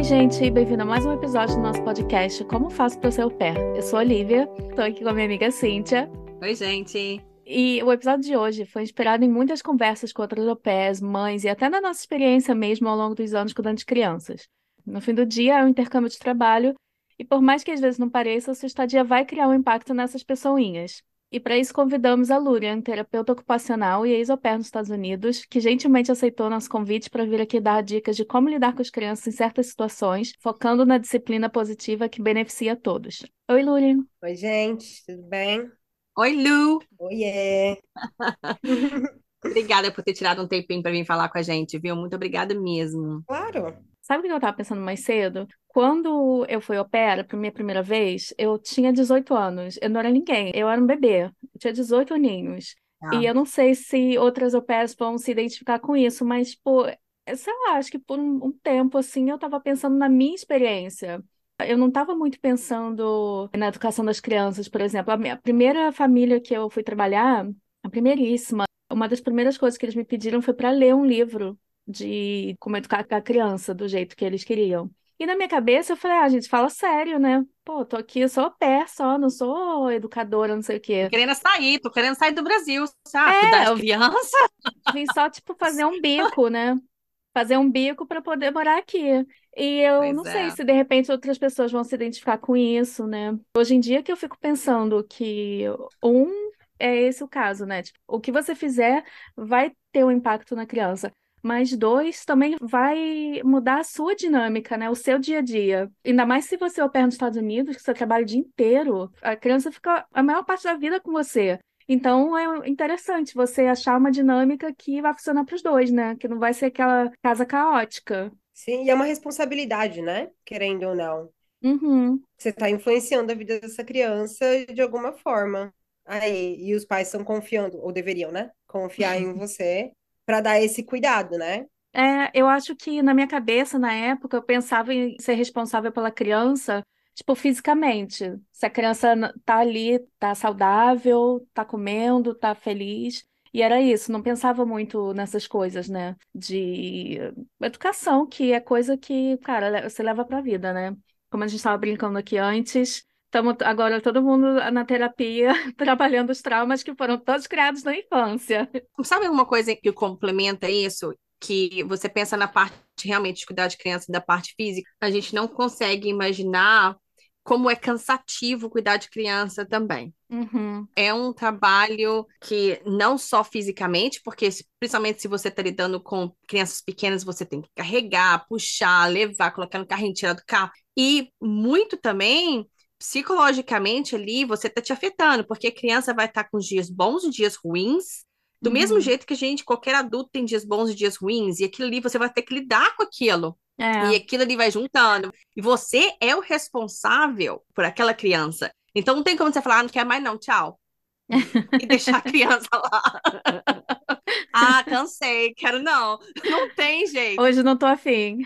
gente, bem-vindo a mais um episódio do nosso podcast Como Faço para Ser Au Pair. Eu sou a Olivia, estou aqui com a minha amiga Cíntia. Oi, gente. E o episódio de hoje foi inspirado em muitas conversas com outras au pairs, mães e até na nossa experiência mesmo ao longo dos anos cuidando de crianças. No fim do dia, é um intercâmbio de trabalho e por mais que às vezes não pareça, a sua estadia vai criar um impacto nessas pessoinhas. E para isso convidamos a Lurian, terapeuta ocupacional e ex-au pair nos Estados Unidos, que gentilmente aceitou nosso convite para vir aqui dar dicas de como lidar com as crianças em certas situações, focando na disciplina positiva que beneficia a todos. Oi, Lurian. Oi, gente, tudo bem? Oi, Lu. Oiê! Obrigada por ter tirado um tempinho para vir falar com a gente, viu? Muito obrigada mesmo. Claro. Sabe o que eu tava pensando mais cedo? Quando eu fui au pair pra minha primeira vez, eu tinha 18 anos. Eu não era ninguém, eu era um bebê. Eu tinha 18 aninhos. E Tá. eu não sei se outras au pairs vão se identificar com isso, mas, tipo, sei lá, acho que por um tempo, assim, eu tava pensando na minha experiência. Eu não estava muito pensando na educação das crianças, por exemplo. A minha primeira família que eu fui trabalhar, a primeiríssima, uma das primeiras coisas que eles me pediram foi para ler um livro de como educar a criança do jeito que eles queriam. E na minha cabeça eu falei, gente, fala sério, né? Pô, tô aqui, eu sou au pair só, não sou educadora, não sei o quê. Tô querendo sair do Brasil, sabe? Cuidar É, de eu criança. vim só, tipo, fazer um bico, né? Fazer um bico para poder morar aqui. E eu não Pois sei é. se de repente outras pessoas vão se identificar com isso, né? Hoje em dia que eu fico pensando que um é esse o caso, né? Tipo, o que você fizer vai ter um impacto na criança. Mas dois também vai mudar a sua dinâmica, né? O seu dia a dia. Ainda mais se você opera nos Estados Unidos, que você trabalha o dia inteiro, a criança fica a maior parte da vida com você. Então é interessante você achar uma dinâmica que vai funcionar para os dois, né? Que não vai ser aquela casa caótica. Sim, e é uma responsabilidade, né? Querendo ou não. Uhum. Você está influenciando a vida dessa criança de alguma forma. Aí, e os pais estão confiando, ou deveriam, né? Confiar em você para dar esse cuidado, né? É, eu acho que na minha cabeça, na época, eu pensava em ser responsável pela criança, tipo, fisicamente. Se a criança tá ali, tá saudável, tá comendo, tá feliz. E era isso, não pensava muito nessas coisas, né? De educação, que é coisa que, cara, você leva pra vida, né? Como a gente estava brincando aqui antes, estamos agora todo mundo na terapia, trabalhando os traumas que foram todos criados na infância. Sabe alguma coisa que complementa isso? Que você pensa na parte realmente de cuidar de criança e da parte física, a gente não consegue imaginar como é cansativo cuidar de criança também. Uhum. É um trabalho que não só fisicamente, porque principalmente se você está lidando com crianças pequenas, você tem que carregar, puxar, levar, colocar no carrinho, tirar do carro. E muito também, psicologicamente ali, você está te afetando, porque a criança vai estar com dias bons e dias ruins, do mesmo Uhum. jeito que a gente, qualquer adulto tem dias bons e dias ruins, e aquilo ali você vai ter que lidar com aquilo. E É. aquilo ali vai juntando. E você é o responsável por aquela criança. Então não tem como você falar, não quer mais não, tchau e deixar a criança lá. Ah, cansei, quero não. Não tem jeito. Hoje não tô afim.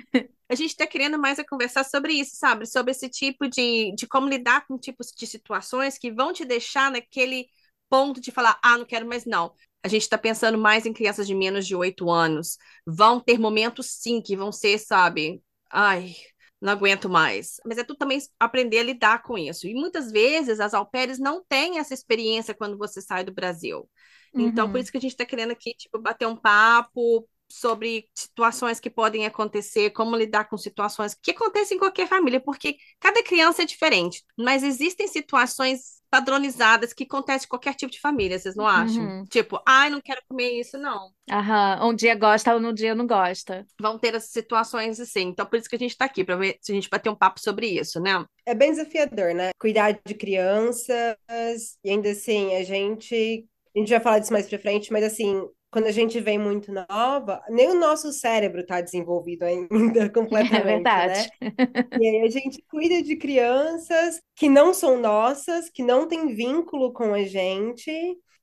A gente tá querendo mais é conversar sobre isso, sabe? Sobre esse tipo de como lidar com tipos de situações que vão te deixar naquele ponto de falar, ah, não quero mais não. A gente está pensando mais em crianças de menos de 8 anos. Vão ter momentos, sim, que vão ser, sabe? Ai, não aguento mais. Mas é tudo também aprender a lidar com isso. E muitas vezes as au pairs não têm essa experiência quando você sai do Brasil. Então, por Uhum. isso que a gente está querendo aqui, tipo, bater um papo sobre situações que podem acontecer, como lidar com situações que acontecem em qualquer família, porque cada criança é diferente, mas existem situações padronizadas que acontecem em qualquer tipo de família, vocês não acham? Uhum. Tipo, ai, não quero comer isso, não. Aham. Um dia gosta, um dia não gosta. Vão ter essas situações assim. Então, por isso que a gente está aqui, para ver se a gente bater um papo sobre isso, né? É bem desafiador, né? Cuidar de crianças, e ainda assim, a gente vai falar disso mais pra frente, mas assim, quando a gente vem muito nova, nem o nosso cérebro tá desenvolvido ainda É completamente, verdade. né? E aí a gente cuida de crianças que não são nossas, que não têm vínculo com a gente,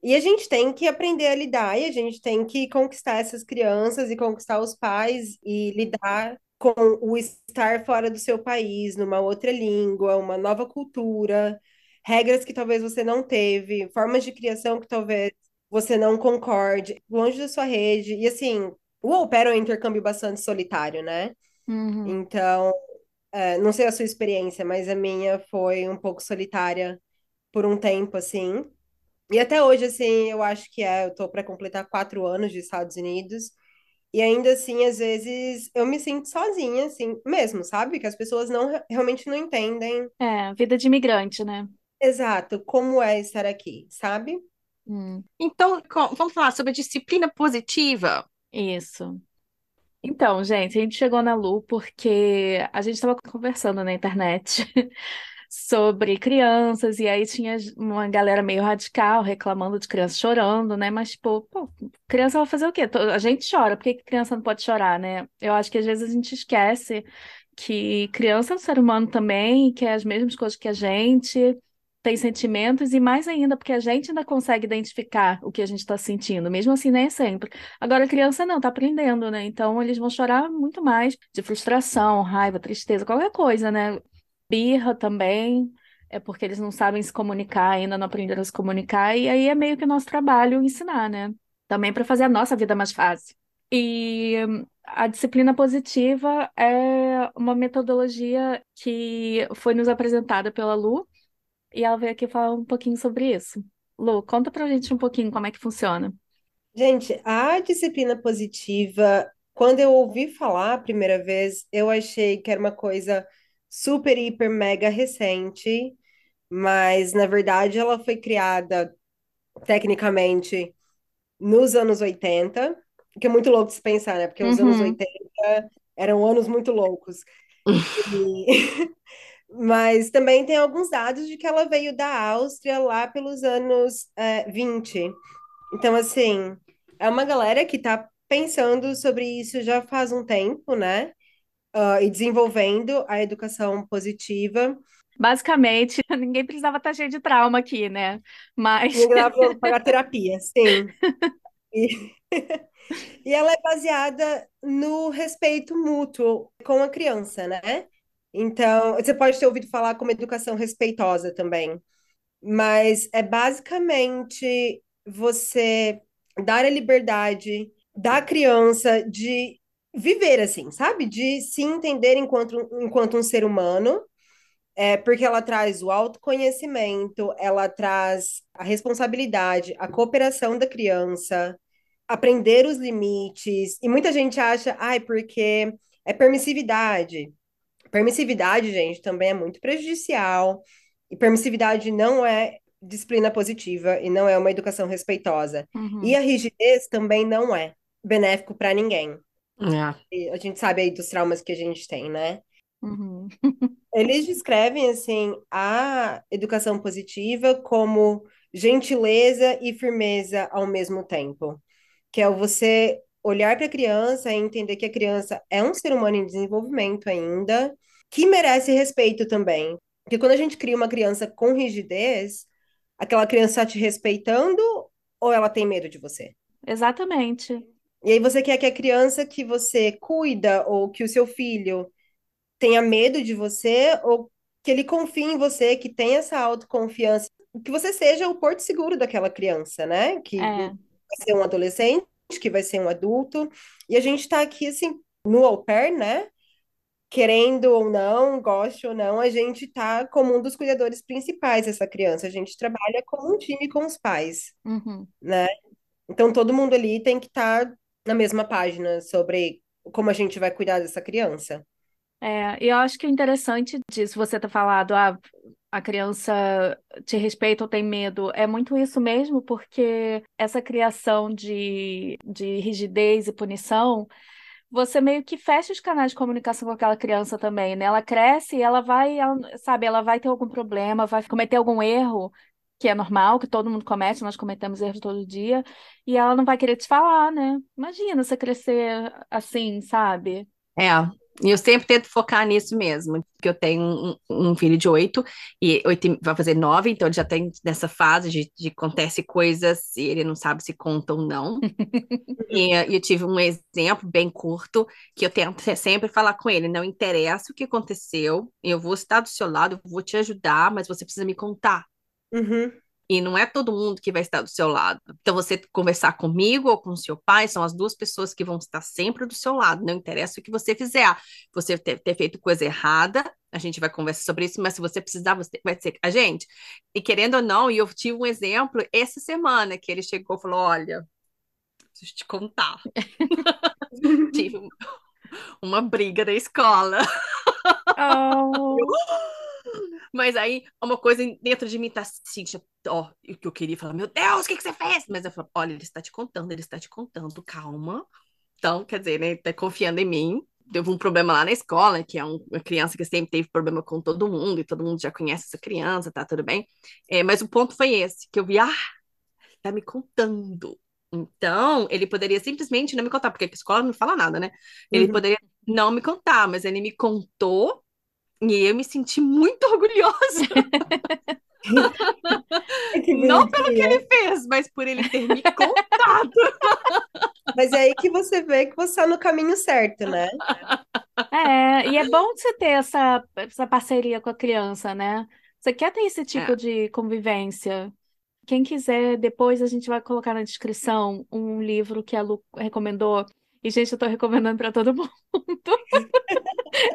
e a gente tem que aprender a lidar, e a gente tem que conquistar essas crianças e conquistar os pais e lidar com o estar fora do seu país, numa outra língua, uma nova cultura, regras que talvez você não teve, formas de criação que talvez você não concorde, longe da sua rede. E assim, o au pair é um intercâmbio bastante solitário, né? Uhum. Então, Não sei a sua experiência, mas a minha foi um pouco solitária por um tempo, assim. E até hoje, assim, eu acho que eu tô para completar 4 anos de Estados Unidos. E ainda assim, às vezes, eu me sinto sozinha, assim, mesmo, sabe? Que as pessoas não realmente não entendem É, vida de imigrante, né? exato como é estar aqui, sabe? Hum, Então, vamos falar sobre a disciplina positiva. isso. Então, gente, a gente chegou na Lu porque a gente estava conversando na internet sobre crianças, e aí tinha uma galera meio radical reclamando de criança chorando, né? Mas, pô, criança vai fazer o quê? A gente chora, por que que criança não pode chorar, né? Eu acho que às vezes a gente esquece que criança é um ser humano também, que é as mesmas coisas que a gente, tem sentimentos, e mais ainda, porque a gente ainda consegue identificar o que a gente está sentindo, mesmo assim, nem sempre. Agora, a criança não, tá aprendendo, né? Então, eles vão chorar muito mais de frustração, raiva, tristeza, qualquer coisa, né? Birra também, é porque eles não sabem se comunicar, ainda não aprenderam a se comunicar, e aí é meio que o nosso trabalho ensinar, né? Também para fazer a nossa vida mais fácil. E a disciplina positiva é uma metodologia que foi nos apresentada pela Lu, e ela veio aqui falar um pouquinho sobre isso. Lu, conta pra gente um pouquinho como é que funciona. Gente, a disciplina positiva, quando eu ouvi falar a primeira vez, eu achei que era uma coisa super, hiper, mega recente, mas na verdade ela foi criada tecnicamente nos anos 80, que é muito louco de se pensar, né? Porque os anos Uhum. 80 eram anos muito loucos. E... Mas também tem alguns dados de que ela veio da Áustria lá pelos anos 20. Então, assim, é uma galera que está pensando sobre isso já faz um tempo, né? E desenvolvendo a educação positiva. Basicamente, ninguém precisava estar cheio de trauma aqui, né? Mas, Ninguém dava pra pagar terapia, sim. E, e ela é baseada no respeito mútuo com a criança, né? Então, você pode ter ouvido falar como educação respeitosa também. Mas é basicamente você dar a liberdade da criança de viver assim, sabe? De se entender enquanto um ser humano, porque ela traz o autoconhecimento, ela traz a responsabilidade, a cooperação da criança, aprender os limites. E muita gente acha, ai, porque é permissividade. Permissividade, gente, também é muito prejudicial. E permissividade não é disciplina positiva e não é uma educação respeitosa. E uhum, a rigidez também não é benéfico para ninguém. É. E a gente sabe aí dos traumas que a gente tem, né? uhum, Eles descrevem assim a educação positiva como gentileza e firmeza ao mesmo tempo, que é você olhar para a criança e entender que a criança é um ser humano em desenvolvimento ainda, que merece respeito também. Porque quando a gente cria uma criança com rigidez, aquela criança está te respeitando ou ela tem medo de você? exatamente. E aí você quer que a criança que você cuida ou que o seu filho tenha medo de você ou que ele confie em você, que tenha essa autoconfiança, que você seja o porto seguro daquela criança, né? Que vai É, ser um adolescente, que vai ser um adulto. E a gente está aqui, assim, no au pair, né? Querendo ou não, goste ou não, a gente está como um dos cuidadores principais dessa criança. A gente trabalha como um time com os pais, uhum. né? Então todo mundo ali tem que estar na mesma página sobre como a gente vai cuidar dessa criança. E eu acho que o interessante disso, você ter falado, a criança te respeita ou tem medo, é muito isso mesmo, porque essa criação de rigidez e punição, você meio que fecha os canais de comunicação com aquela criança também, né? Ela cresce e sabe, ela vai ter algum problema, vai cometer algum erro, que é normal, que todo mundo comete, nós cometemos erros todo dia, e ela não vai querer te falar, né? Imagina você crescer assim, sabe? É, e eu sempre tento focar nisso mesmo, porque eu tenho um filho de 8 e 8 vai fazer 9, então ele já tem nessa fase de acontece coisas e ele não sabe se conta ou não. E eu tive um exemplo bem curto que eu tento sempre falar com ele, não interessa o que aconteceu, eu vou estar do seu lado, eu vou te ajudar, mas você precisa me contar. Uhum. E não é todo mundo que vai estar do seu lado. Então, você conversar comigo ou com o seu pai são as duas pessoas que vão estar sempre do seu lado. Não interessa o que você fizer. Você ter feito coisa errada, a gente vai conversar sobre isso, mas se você precisar, você vai ser a gente. E querendo ou não, e eu tive um exemplo essa semana que ele chegou e falou: Olha, preciso te contar. Tive uma briga na escola. Oh, Mas aí, uma coisa dentro de mim tá assim, ó, o que eu queria falar, meu Deus, o que que você fez? Mas eu falo, olha, ele está te contando, calma. Então, quer dizer, né, ele tá confiando em mim. Teve um problema lá na escola, que é uma criança que sempre teve problema com todo mundo, e todo mundo já conhece essa criança, tá tudo bem. Mas o ponto foi esse, que eu vi, tá me contando. Então, ele poderia simplesmente não me contar, porque a escola não fala nada, né? Ele Uhum. poderia não me contar, mas ele me contou e eu me senti muito orgulhosa. Que Não pelo que bonitinha. ele fez, mas por ele ter me contado. Mas é aí que você vê que você tá no caminho certo, né? e é bom você ter essa parceria com a criança, né? Você quer ter esse tipo É, de convivência? Quem quiser, depois a gente vai colocar na descrição um livro que a Lu recomendou. E, gente, eu tô recomendando para todo mundo.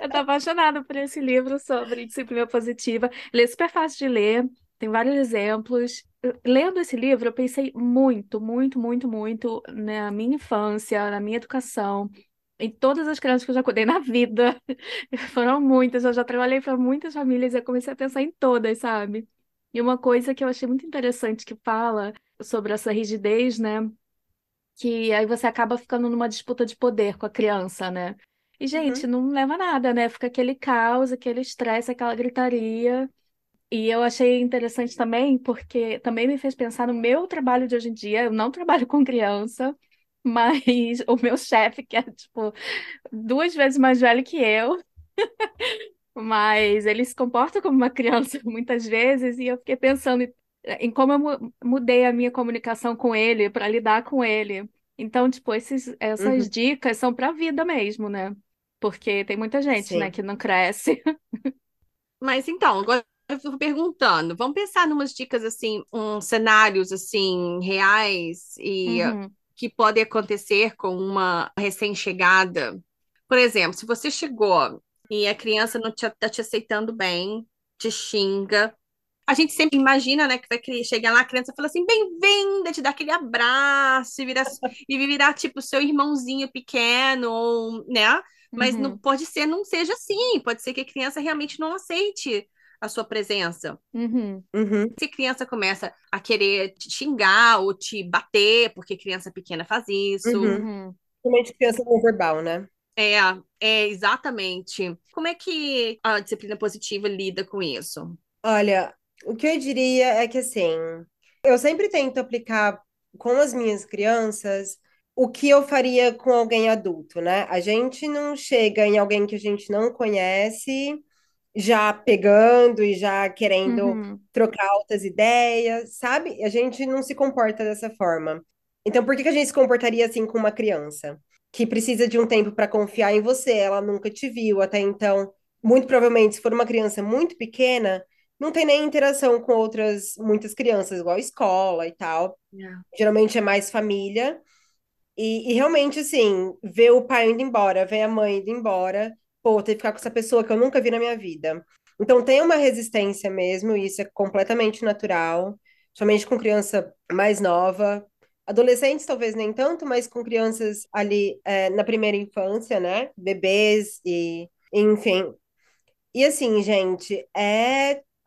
Eu tô apaixonada por esse livro sobre disciplina positiva. Ele é super fácil de ler, tem vários exemplos. Lendo esse livro, eu pensei muito, muito, muito, muito na minha infância, na minha educação, em todas as crianças que eu já cuidei na vida. Foram muitas, eu já trabalhei para muitas famílias e eu comecei a pensar em todas, sabe? E uma coisa que eu achei muito interessante que fala sobre essa rigidez, né? Que aí você acaba ficando numa disputa de poder com a criança, né? E, gente, Uhum, não leva a nada, né? Fica aquele caos, aquele estresse, aquela gritaria. E eu achei interessante também, porque também me fez pensar no meu trabalho de hoje em dia. Eu não trabalho com criança, mas o meu chefe, que é, tipo, 2 vezes mais velho que eu, mas ele se comporta como uma criança muitas vezes, e eu fiquei pensando em como eu mudei a minha comunicação com ele, para lidar com ele. Então, tipo, essas uhum, dicas são para a vida mesmo, né? Porque tem muita gente, né, sim. que não cresce. mas então, agora eu fico perguntando, vamos pensar numas dicas assim, uns cenários assim reais e Uhum, que podem acontecer com uma recém-chegada. Por exemplo, se você chegou e a criança não tá te aceitando bem, te xinga. A gente sempre imagina, né, que vai chegar lá, a criança fala assim, bem-vinda, te dá aquele abraço e virar tipo seu irmãozinho pequeno, ou, né? Mas não uhum, pode ser, não seja assim. Pode ser que a criança realmente não aceite a sua presença. uhum, Uhum, Se a criança começa a querer te xingar ou te bater, porque criança pequena faz isso. uhum. uhum. Principalmente criança não verbal, né? É, exatamente. Como é que a disciplina positiva lida com isso? Olha, o que eu diria é que assim, eu sempre tento aplicar com as minhas crianças o que eu faria com alguém adulto, né? A gente não chega em alguém que a gente não conhece já pegando e já querendo Uhum, trocar altas ideias, sabe? A gente não se comporta dessa forma. Então, por que que a gente se comportaria assim com uma criança que precisa de um tempo para confiar em você? Ela nunca te viu até então. Muito provavelmente, se for uma criança muito pequena, não tem nem interação com outras muitas crianças, igual escola e tal. É. Geralmente é mais família. E realmente, assim, ver o pai indo embora, ver a mãe indo embora, pô, ter que ficar com essa pessoa que eu nunca vi na minha vida. Então, tem uma resistência mesmo, e isso é completamente natural, somente com criança mais nova. Adolescentes, talvez nem tanto, mas com crianças ali na primeira infância, né? Bebês e, enfim. E assim, gente,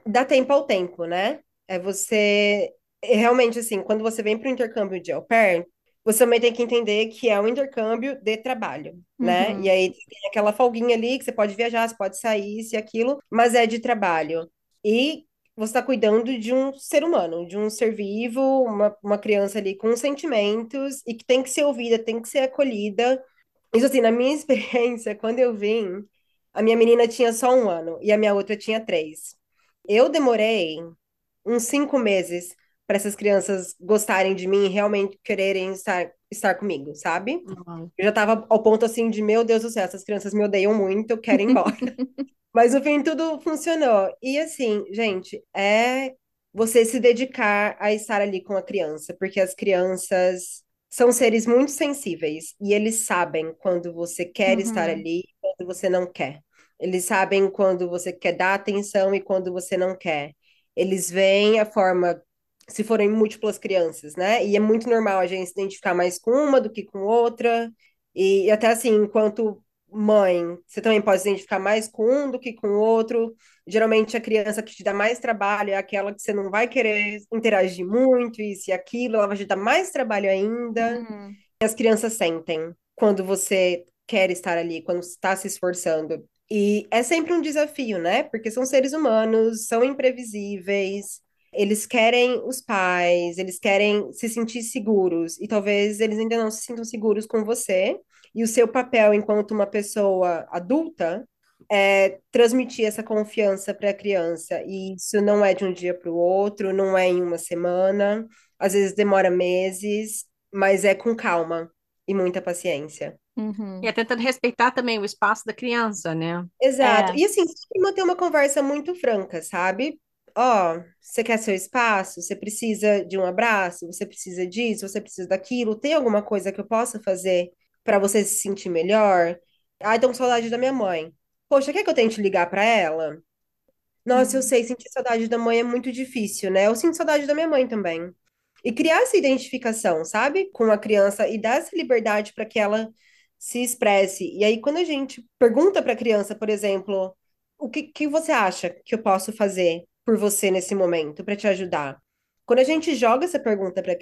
dá tempo ao tempo, né? É você realmente assim, quando você vem para o intercâmbio de au pair, você também tem que entender que é um intercâmbio de trabalho, né? E uhum, aí tem aquela folguinha ali que você pode viajar, você pode sair, isso e aquilo, mas é de trabalho. E você está cuidando de um ser humano, de um ser vivo, uma criança ali com sentimentos e que tem que ser ouvida, tem que ser acolhida. Isso assim, na minha experiência, quando eu vim, a minha menina tinha só 1 ano e a minha outra tinha 3. Eu demorei uns 5 meses para essas crianças gostarem de mim e realmente quererem estar comigo, sabe? Uhum. Eu já estava ao ponto assim de, meu Deus do céu, essas crianças me odeiam muito, eu quero ir embora. Mas no fim tudo funcionou. E assim, gente, você se dedicar a estar ali com a criança, porque as crianças são seres muito sensíveis e eles sabem quando você quer estar Uhum, ali e quando você não quer. Eles sabem quando você quer dar atenção e quando você não quer. Eles veem a forma, se forem múltiplas crianças, né? E é muito normal a gente se identificar mais com uma do que com outra. E até assim, enquanto mãe, você também pode se identificar mais com um do que com o outro. Geralmente a criança que te dá mais trabalho é aquela que você não vai querer interagir muito, isso e aquilo, ela vai te dar mais trabalho ainda. uhum, As crianças sentem quando você quer estar ali, quando está se esforçando. E é sempre um desafio, né? Porque são seres humanos, são imprevisíveis, eles querem os pais, eles querem se sentir seguros, e talvez eles ainda não se sintam seguros com você. E o seu papel enquanto uma pessoa adulta é transmitir essa confiança para a criança. E isso não é de um dia para o outro, não é em uma semana, às vezes demora meses, mas é com calma e muita paciência. E uhum. é tentando respeitar também o espaço da criança, né? Exato. É, E assim, sempre manter uma conversa muito franca, sabe? Ó, você quer seu espaço? Você precisa de um abraço? Você precisa disso? Você precisa daquilo? Tem alguma coisa que eu possa fazer para você se sentir melhor? Ai, tô com saudade da minha mãe. Poxa, quer que eu tente ligar para ela? Nossa, eu hum, sei, sentir saudade da mãe é muito difícil, né? Eu sinto saudade da minha mãe também. E criar essa identificação, sabe? Com a criança e dar essa liberdade para que ela se expresse. E aí, quando a gente pergunta para a criança, por exemplo, o que você acha que eu posso fazer por você nesse momento para te ajudar? Quando a gente joga essa pergunta para a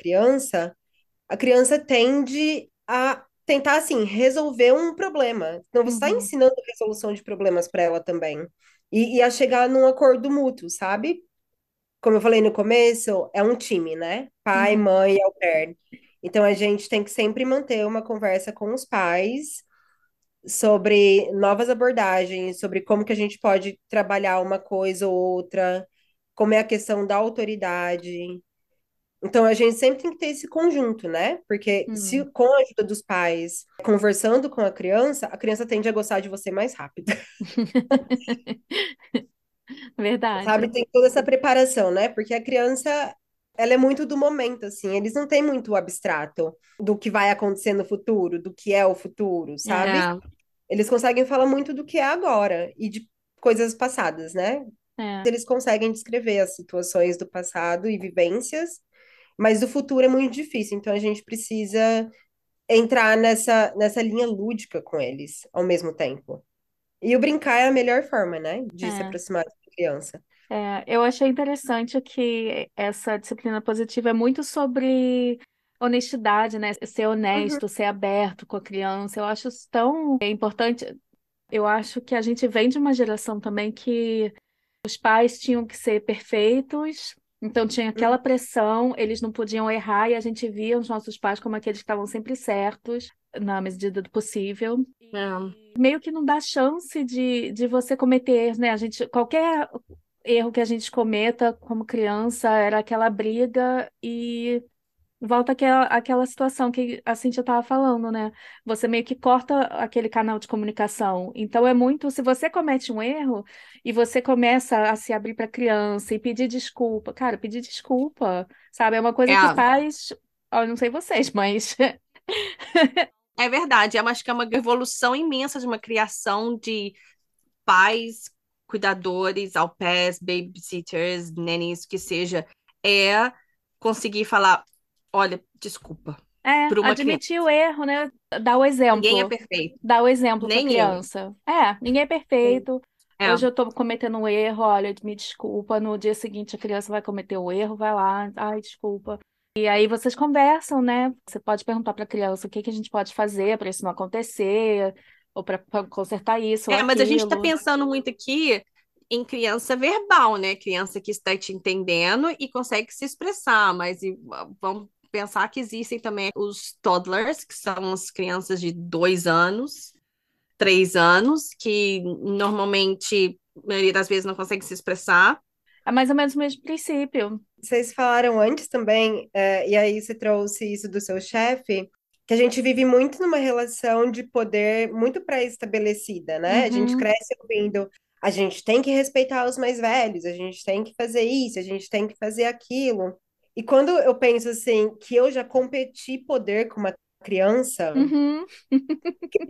criança tende a tentar, assim, resolver um problema. Então, você está uhum, ensinando resolução de problemas para ela também. E a chegar num acordo mútuo, sabe? Como eu falei no começo, é um time, né? Pai, uhum. mãe e au pair. Então, a gente tem que sempre manter uma conversa com os pais sobre novas abordagens, sobre como que a gente pode trabalhar uma coisa ou outra, como é a questão da autoridade. Então, a gente sempre tem que ter esse conjunto, né? Porque se Hum. com a ajuda dos pais, conversando com a criança tende a gostar de você mais rápido, sabe? Verdade. Tem toda essa preparação, né? Porque a criança, ela é muito do momento, assim. Eles não têm muito o abstrato do que vai acontecer no futuro, do que é o futuro, sabe? É, Eles conseguem falar muito do que é agora e de coisas passadas, né? É, Eles conseguem descrever as situações do passado e vivências, mas do futuro é muito difícil. Então, a gente precisa entrar nessa linha lúdica com eles ao mesmo tempo. E o brincar é a melhor forma, né, de se é. aproximar da criança. Eu achei interessante que essa disciplina positiva é muito sobre honestidade, né? Ser Uhum, honesto, ser aberto com a criança. Eu acho isso tão importante. Eu acho que a gente vem de uma geração também que os pais tinham que ser perfeitos, então tinha uhum. aquela pressão, eles não podiam errar e a gente via os nossos pais como aqueles que estavam sempre certos, na medida do possível. é. Meio que não dá chance de você cometer erros, né? A gente, qualquer erro que a gente cometa como criança era aquela briga e volta aquela situação que a Cintia estava falando, né? Você meio que corta aquele canal de comunicação. Então é muito, se você comete um erro e você começa a se abrir para a criança e pedir desculpa, cara, pedir desculpa, sabe? É uma coisa que É, faz, ó, eu não sei vocês, mas é verdade. Acho que é uma evolução imensa de uma criação de pais, cuidadores, au pairs, babysitters, nannies, que seja, é conseguir falar, olha, desculpa, para uma criança. admitir o erro, né? Dar o Ninguém é exemplo. perfeito, Dar o exemplo para a nem eu. criança. Ninguém é Sim. perfeito. É, Hoje eu estou cometendo um erro, olha, me desculpa. No dia seguinte a criança vai cometer o erro, vai lá, ai, desculpa. E aí vocês conversam, né? Você pode perguntar para a criança o que que a gente pode fazer para isso não acontecer, ou para consertar isso ou mas a gente está aquilo. pensando muito aqui em criança verbal, né? Criança que está te entendendo e consegue se expressar, mas vamos pensar que existem também os toddlers, que são as crianças de 2 anos, 3 anos, que normalmente, a maioria das vezes, não consegue se expressar. É mais ou menos o mesmo princípio. Vocês falaram antes também, e aí você trouxe isso do seu chefe, que a gente vive muito numa relação de poder muito pré-estabelecida, né? A gente Uhum, cresce ouvindo, a gente tem que respeitar os mais velhos, a gente tem que fazer isso, a gente tem que fazer aquilo. E quando eu penso assim, que eu já competi poder com uma criança, Uhum.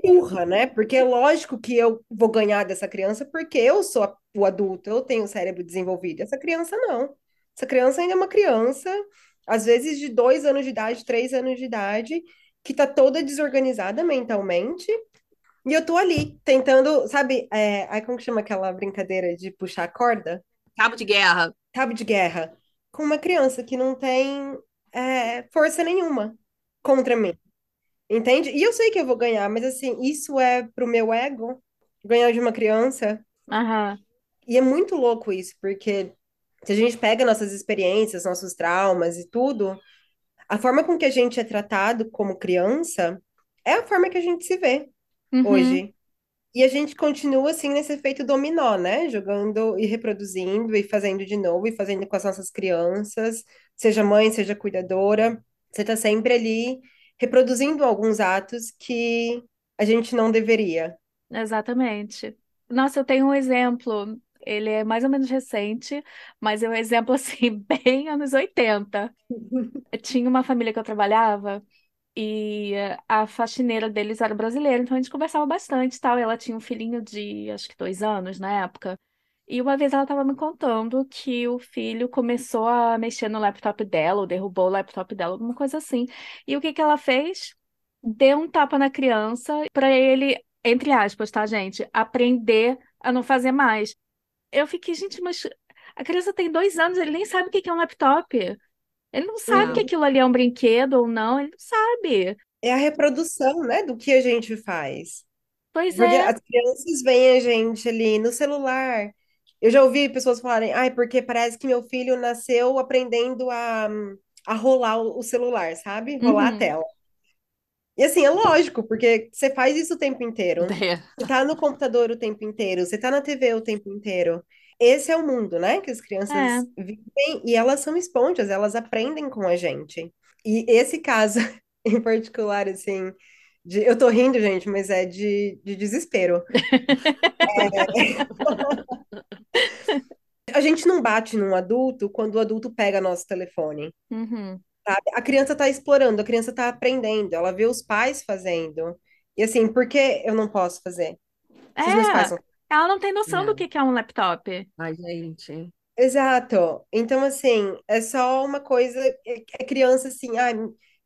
burra, né? Porque é lógico que eu vou ganhar dessa criança porque eu sou o adulto, eu tenho o cérebro desenvolvido. Essa criança não. Essa criança ainda é uma criança, às vezes de 2 anos de idade, 3 anos de idade, que tá toda desorganizada mentalmente. E eu tô ali, tentando, sabe, aí como que chama aquela brincadeira de puxar a corda? Cabo de guerra. Cabo de guerra. Com uma criança que não tem força nenhuma contra mim. Entende? E eu sei que eu vou ganhar, mas assim, isso é pro meu ego, ganhar de uma criança. Aham. E é muito louco isso, porque se a gente pega nossas experiências, nossos traumas e tudo, a forma com que a gente é tratado como criança é a forma que a gente se vê Uhum. hoje. E a gente continua assim nesse efeito dominó, né? Jogando e reproduzindo e fazendo de novo e fazendo com as nossas crianças, seja mãe, seja cuidadora. Você tá sempre ali reproduzindo alguns atos que a gente não deveria. Exatamente. Nossa, eu tenho um exemplo. Ele é mais ou menos recente, mas é um exemplo assim, bem anos 80. Eu tinha uma família que eu trabalhava e a faxineira deles era brasileira, então a gente conversava bastante e tal. E ela tinha um filhinho de acho que 2 anos na época. E uma vez ela estava me contando que o filho começou a mexer no laptop dela, ou derrubou o laptop dela, alguma coisa assim. E o que que ela fez? Deu um tapa na criança para ele, entre aspas, tá, gente, aprender a não fazer mais. Eu fiquei, gente, mas a criança tem 2 anos, ele nem sabe o que que é um laptop. Ele não sabe que Não. aquilo ali é um brinquedo ou não, ele não sabe. É a reprodução, né, do que a gente faz. Pois Porque é, as crianças veem a gente ali no celular. Eu já ouvi pessoas falarem, ai, porque parece que meu filho nasceu aprendendo a rolar o celular, sabe? Rolar a uhum, tela. E assim, é lógico, porque você faz isso o tempo inteiro. É. Você tá no computador o tempo inteiro, você tá na TV o tempo inteiro. Esse é o mundo, né? Que as é. crianças vivem e elas são esponjas, elas aprendem com a gente. E esse caso em particular, assim, eu tô rindo, gente, mas é de desespero. A gente não bate num adulto quando o adulto pega nosso telefone. Uhum. A criança está explorando, a criança está aprendendo, ela vê os pais fazendo. E assim, por que eu não posso fazer? Se os meus pais É, são. ela não tem noção do É. que é um laptop. Ai, gente. Exato. Então, assim, é só uma coisa. É criança, assim, ai,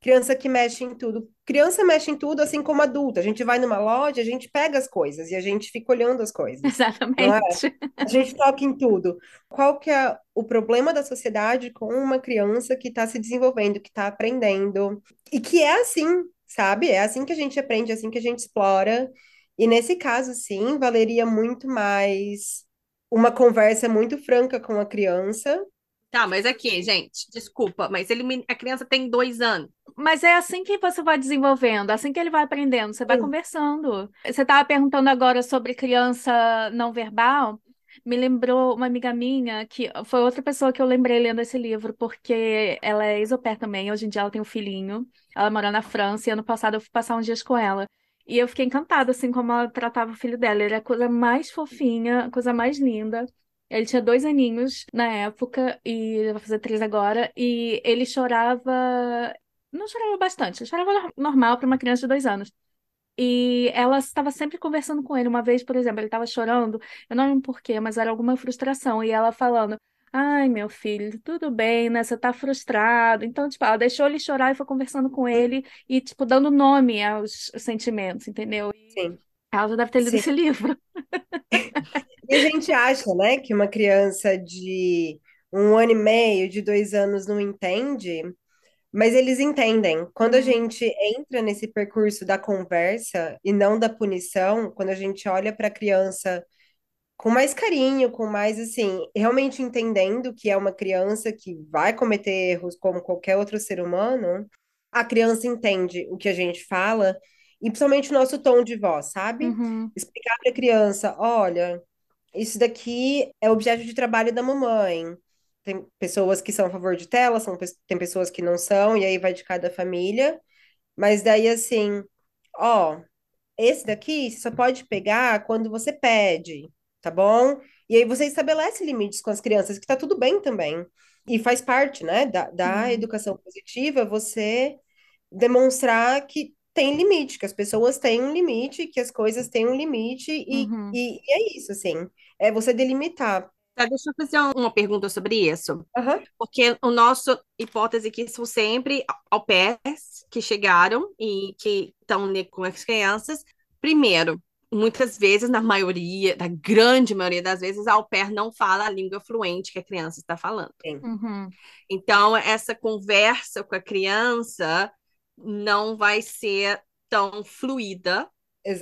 criança que mexe em tudo. Criança mexe em tudo, assim como adulto. A gente vai numa loja, a gente pega as coisas e a gente fica olhando as coisas. Não é? Exatamente. A gente toca em tudo. Qual que é o problema da sociedade com uma criança que está se desenvolvendo, que está aprendendo? E que é assim, sabe? É assim que a gente aprende, é assim que a gente explora. E nesse caso, sim, valeria muito mais uma conversa muito franca com a criança. Tá, mas aqui, gente, desculpa, mas a criança tem 2 anos. Mas é assim que você vai desenvolvendo, assim que ele vai aprendendo, você vai Sim, conversando. Você estava perguntando agora sobre criança não verbal. Me lembrou uma amiga minha, que foi outra pessoa que eu lembrei lendo esse livro, porque ela é ex-au-pair também. Hoje em dia ela tem um filhinho. Ela mora na França e ano passado eu fui passar uns dias com ela. E eu fiquei encantada, assim, como ela tratava o filho dela. Ele é a coisa mais fofinha, a coisa mais linda. Ele tinha 2 aninhos na época, e vai fazer 3 agora, e ele chorava. Não chorava bastante, chorava normal para uma criança de 2 anos. E ela estava sempre conversando com ele. Uma vez, por exemplo, ele estava chorando, eu não lembro por quê, mas era alguma frustração. E ela falando: Ai, meu filho, tudo bem, né? Você tá frustrado. Então, tipo, ela deixou ele chorar e foi conversando com ele e, tipo, dando nome aos sentimentos, entendeu? E sim, ela já deve ter lido sim. esse livro. E a gente acha, né, que uma criança de 1 ano e meio, de 2 anos não entende, mas eles entendem. Quando a Hum, gente entra nesse percurso da conversa e não da punição, quando a gente olha para a criança com mais carinho, com mais assim, realmente entendendo que é uma criança que vai cometer erros como qualquer outro ser humano, a criança entende o que a gente fala e principalmente o nosso tom de voz, sabe? uhum, Explicar para a criança, olha, isso daqui é objeto de trabalho da mamãe. Tem pessoas que são a favor de tela, tem pessoas que não são, e aí vai de cada família. Mas daí assim, ó, esse daqui você só pode pegar quando você pede, tá bom? E aí você estabelece limites com as crianças, que tá tudo bem também. E faz parte, né, da Uhum. educação positiva, você demonstrar que tem limite, que as pessoas têm um limite, que as coisas têm um limite, Uhum. e é isso, assim, é você delimitar. Tá, deixa eu fazer uma pergunta sobre isso. Aham, Porque o nosso hipótese que são sempre au pairs que chegaram e que estão ali com as crianças. Primeiro, muitas vezes, na maioria, da grande maioria das vezes, a au pair não fala a língua fluente que a criança está falando. sim, Uhum. Então, essa conversa com a criança não vai ser tão fluida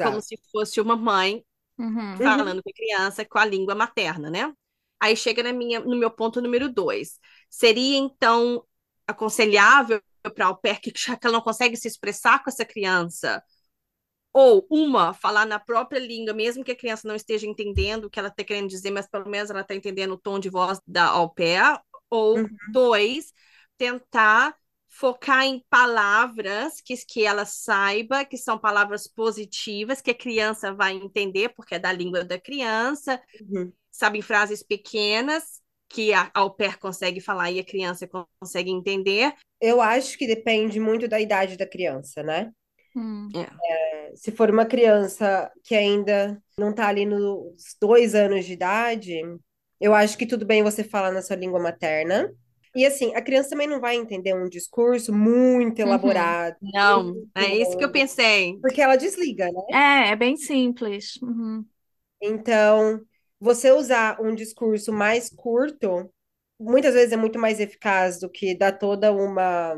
como exato. se fosse uma mãe Uhum. Uhum, falando com a criança com a língua materna, né? Aí chega no meu ponto número 2. Seria, então, aconselhável para o pair que já que ela não consegue se expressar com essa criança, ou uma, falar na própria língua, mesmo que a criança não esteja entendendo o que ela está querendo dizer, mas pelo menos ela está entendendo o tom de voz da au pair, ou uhum, dois, tentar focar em palavras que ela saiba, que são palavras positivas, que a criança vai entender, porque é da língua da criança, uhum. sabe, em frases pequenas, que a au pair consegue falar e a criança consegue entender. Eu acho que depende muito da idade da criança, né? Uhum. É, Se for uma criança que ainda não está ali nos 2 anos de idade, eu acho que tudo bem você falar na sua língua materna. E assim, a criança também não vai entender um discurso muito Uhum. elaborado, não, muito é isso que eu longo, pensei. porque ela desliga, né? É bem simples. Uhum. Então, você usar um discurso mais curto, muitas vezes é muito mais eficaz do que dar toda uma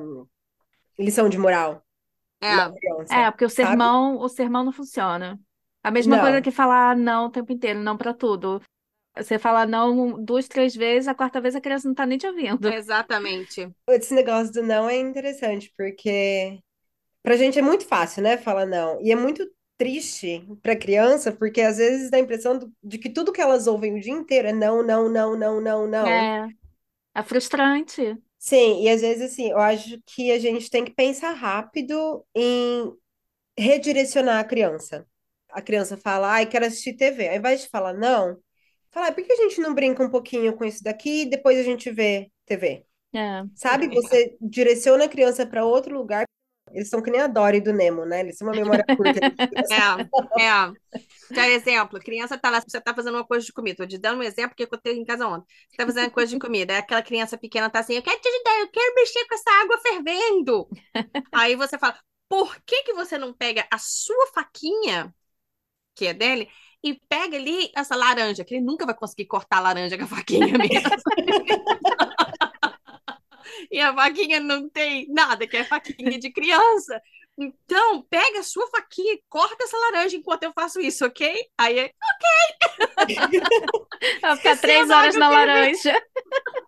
lição de moral na É, criança, Porque sabe? o sermão não funciona. A mesma coisa Não. que falar não o tempo inteiro, não pra tudo. Você fala não duas, três vezes, a quarta vez a criança não tá nem te ouvindo. exatamente. Esse negócio do não é interessante, porque pra gente é muito fácil, né, falar não. E é muito triste pra criança, porque às vezes dá a impressão de que tudo que elas ouvem o dia inteiro é não, não, não, não, não, não. É, é frustrante. Sim, e às vezes assim, eu acho que a gente tem que pensar rápido em redirecionar a criança. A criança fala, ai, quero assistir TV. Ao invés de falar não, fala, por que a gente não brinca um pouquinho com isso daqui e depois a gente vê TV? É. Sabe? Você direciona a criança para outro lugar. Eles são que nem a Dory do Nemo, né? Eles têm uma memória curta. É. Por exemplo, criança tá lá, você tá fazendo uma coisa de comida. Tô te dando um exemplo que eu tenho em casa ontem. Você tá fazendo uma coisa de comida. Aí aquela criança pequena tá assim, eu quero te ajudar, eu quero mexer com essa água fervendo. Aí você fala, por que que você não pega a sua faquinha, que é dele, e pega ali essa laranja, que ele nunca vai conseguir cortar a laranja com a faquinha mesmo. E a faquinha não tem nada, que é faquinha de criança. Então, pega a sua faquinha e corta essa laranja enquanto eu faço isso, ok? Aí é Vai ficar três esquecendo a horas água na fervendo. laranja.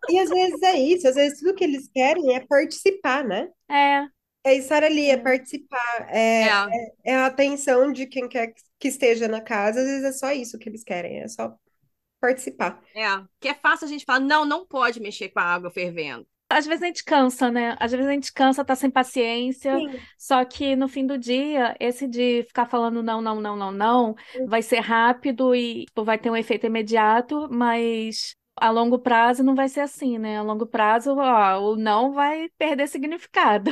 E às vezes é isso, às vezes tudo que eles querem é participar, né? É, É estar ali, é é. participar, é a atenção de quem quer que esteja na casa, às vezes é só isso que eles querem, é só participar. Que é fácil a gente falar, não, não pode mexer com a água fervendo. Às vezes a gente cansa, né? Às vezes a gente cansa, tá sem paciência. Sim. Só que no fim do dia, esse de ficar falando não, não, não, não, não, vai ser rápido e tipo, vai ter um efeito imediato, mas a longo prazo não vai ser assim, né? A longo prazo, ó, o não vai perder significado.